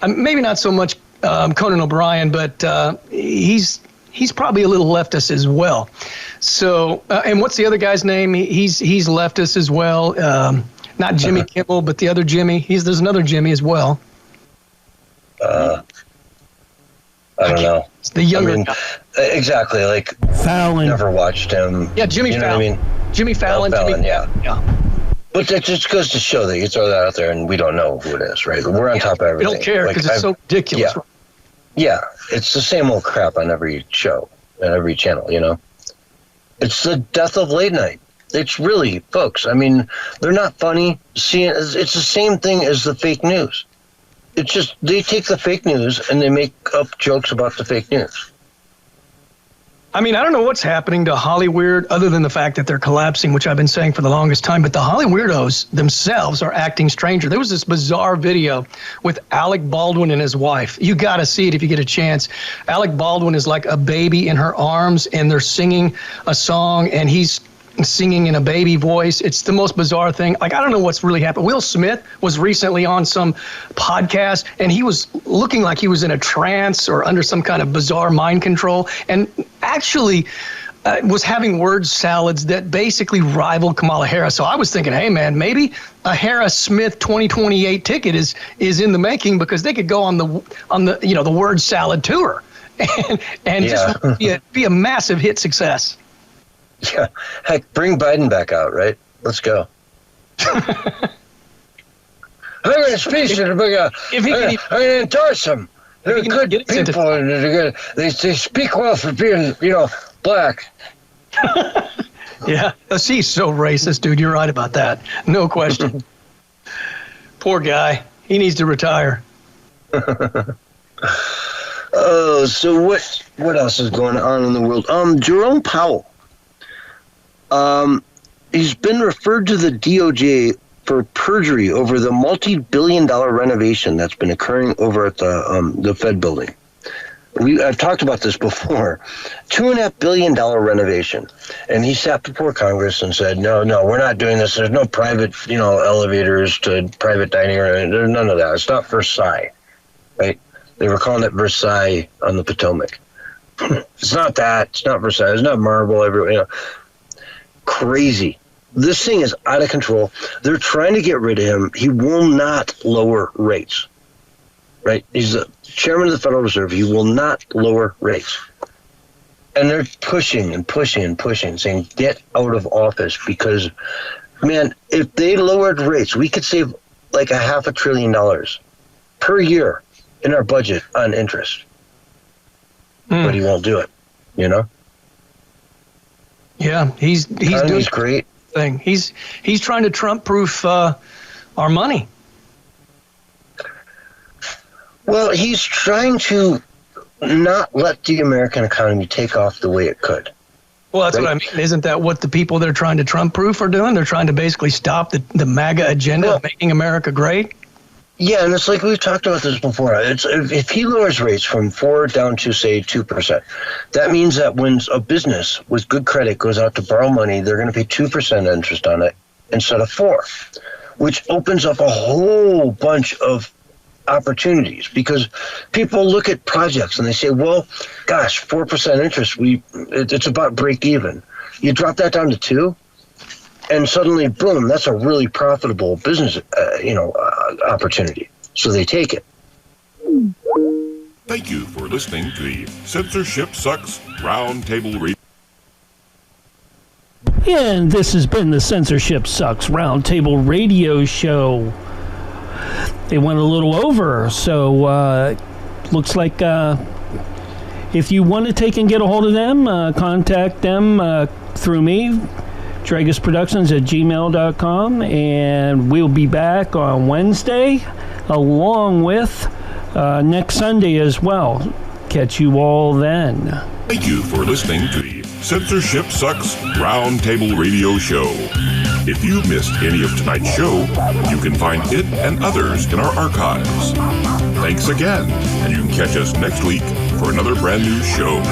S3: maybe not so much Conan O'Brien, but he's probably a little leftist as well. So, and what's the other guy's name? He's leftist as well. Not Jimmy Kimmel, but the other Jimmy. There's another Jimmy as well.
S6: I don't know.
S3: It's the younger guy.
S6: Exactly. Like
S10: Fallon.
S6: Never watched him.
S3: Yeah, Jimmy Fallon. Jimmy Fallon. Yeah.
S6: But that just goes to show that you throw that out there and we don't know who it is, right? We're on top of everything.
S3: We don't care because it's so ridiculous.
S6: Yeah, it's the same old crap on every show and every channel, It's the death of late night. It's really, folks, I mean, they're not funny. It's the same thing as the fake news. It's just they take the fake news and they make up jokes about the fake news.
S3: I mean, I don't know what's happening to Hollyweird other than the fact that they're collapsing, which I've been saying for the longest time. But the Hollyweirdos themselves are acting stranger. There was this bizarre video with Alec Baldwin and his wife. You got to see it if you get a chance. Alec Baldwin is like a baby in her arms, and they're singing a song, and he's singing in a baby voice. It's the most bizarre thing. Like, I don't know what's really happened. Will Smith was recently on some podcast, and he was looking like he was in a trance or under some kind of bizarre mind control, and actually was having word salads that basically rivaled Kamala Harris. So I was thinking, hey, man, maybe a Harris-Smith 2028 ticket is in the making, because they could go on the the word salad tour and just be a massive hit success.
S6: Yeah, heck, bring Biden back out, right? Let's go. I'm going to speak to them. I'm going to endorse them. They're good people, and they're good. They speak well for being, black.
S3: Yeah, he's so racist, dude. You're right about that. No question. Poor guy. He needs to retire.
S6: Oh, so what else is going on in the world? Jerome Powell. He's been referred to the DOJ for perjury over the multi-billion-dollar renovation that's been occurring over at the Fed building. I've talked about this before. $2.5 billion renovation, and he sat before Congress and said, "No, we're not doing this. There's no private, elevators to private dining room. There's none of that. It's not Versailles, right? They were calling it Versailles on the Potomac. It's not that. It's not Versailles. It's not marble everywhere." Crazy. This thing is out of control. They're trying to get rid of him. He will not lower rates. Right? He's the chairman of the Federal Reserve. He will not lower rates. And they're pushing and pushing and pushing, saying, get out of office, because, man, if they lowered rates, we could save like $500 billion per year in our budget on interest. But he won't do it,
S3: Yeah, he's doing
S6: great
S3: thing. He's trying to Trump-proof our money.
S6: Well, he's trying to not let the American economy take off the way it could.
S3: Well, that's what I mean. Isn't that what the people that are trying to Trump-proof are doing? They're trying to basically stop the MAGA agenda of making America great.
S6: Yeah, and it's like we've talked about this before. It's if he lowers rates from 4 down to, say, 2%, that means that when a business with good credit goes out to borrow money, they're going to pay 2% interest on it instead of 4%, which opens up a whole bunch of opportunities, because people look at projects and they say, well, gosh, 4% interest, it's about break even. You drop that down to 2%, and suddenly, boom, that's a really profitable business, opportunity. So they take it.
S14: Thank you for listening to the Censorship Sucks Roundtable Radio.
S10: And this has been the Censorship Sucks Roundtable Radio Show. They went a little over, so looks like if you want to take and get a hold of them, contact them through me, dragusproductions@gmail.com, and we'll be back on Wednesday, along with next Sunday as well. Catch you all then.
S14: Thank you for listening to the Censorship Sucks Roundtable Radio Show. If you missed any of tonight's show, you can find it and others in our archives. Thanks again, and you can catch us next week for another brand new show.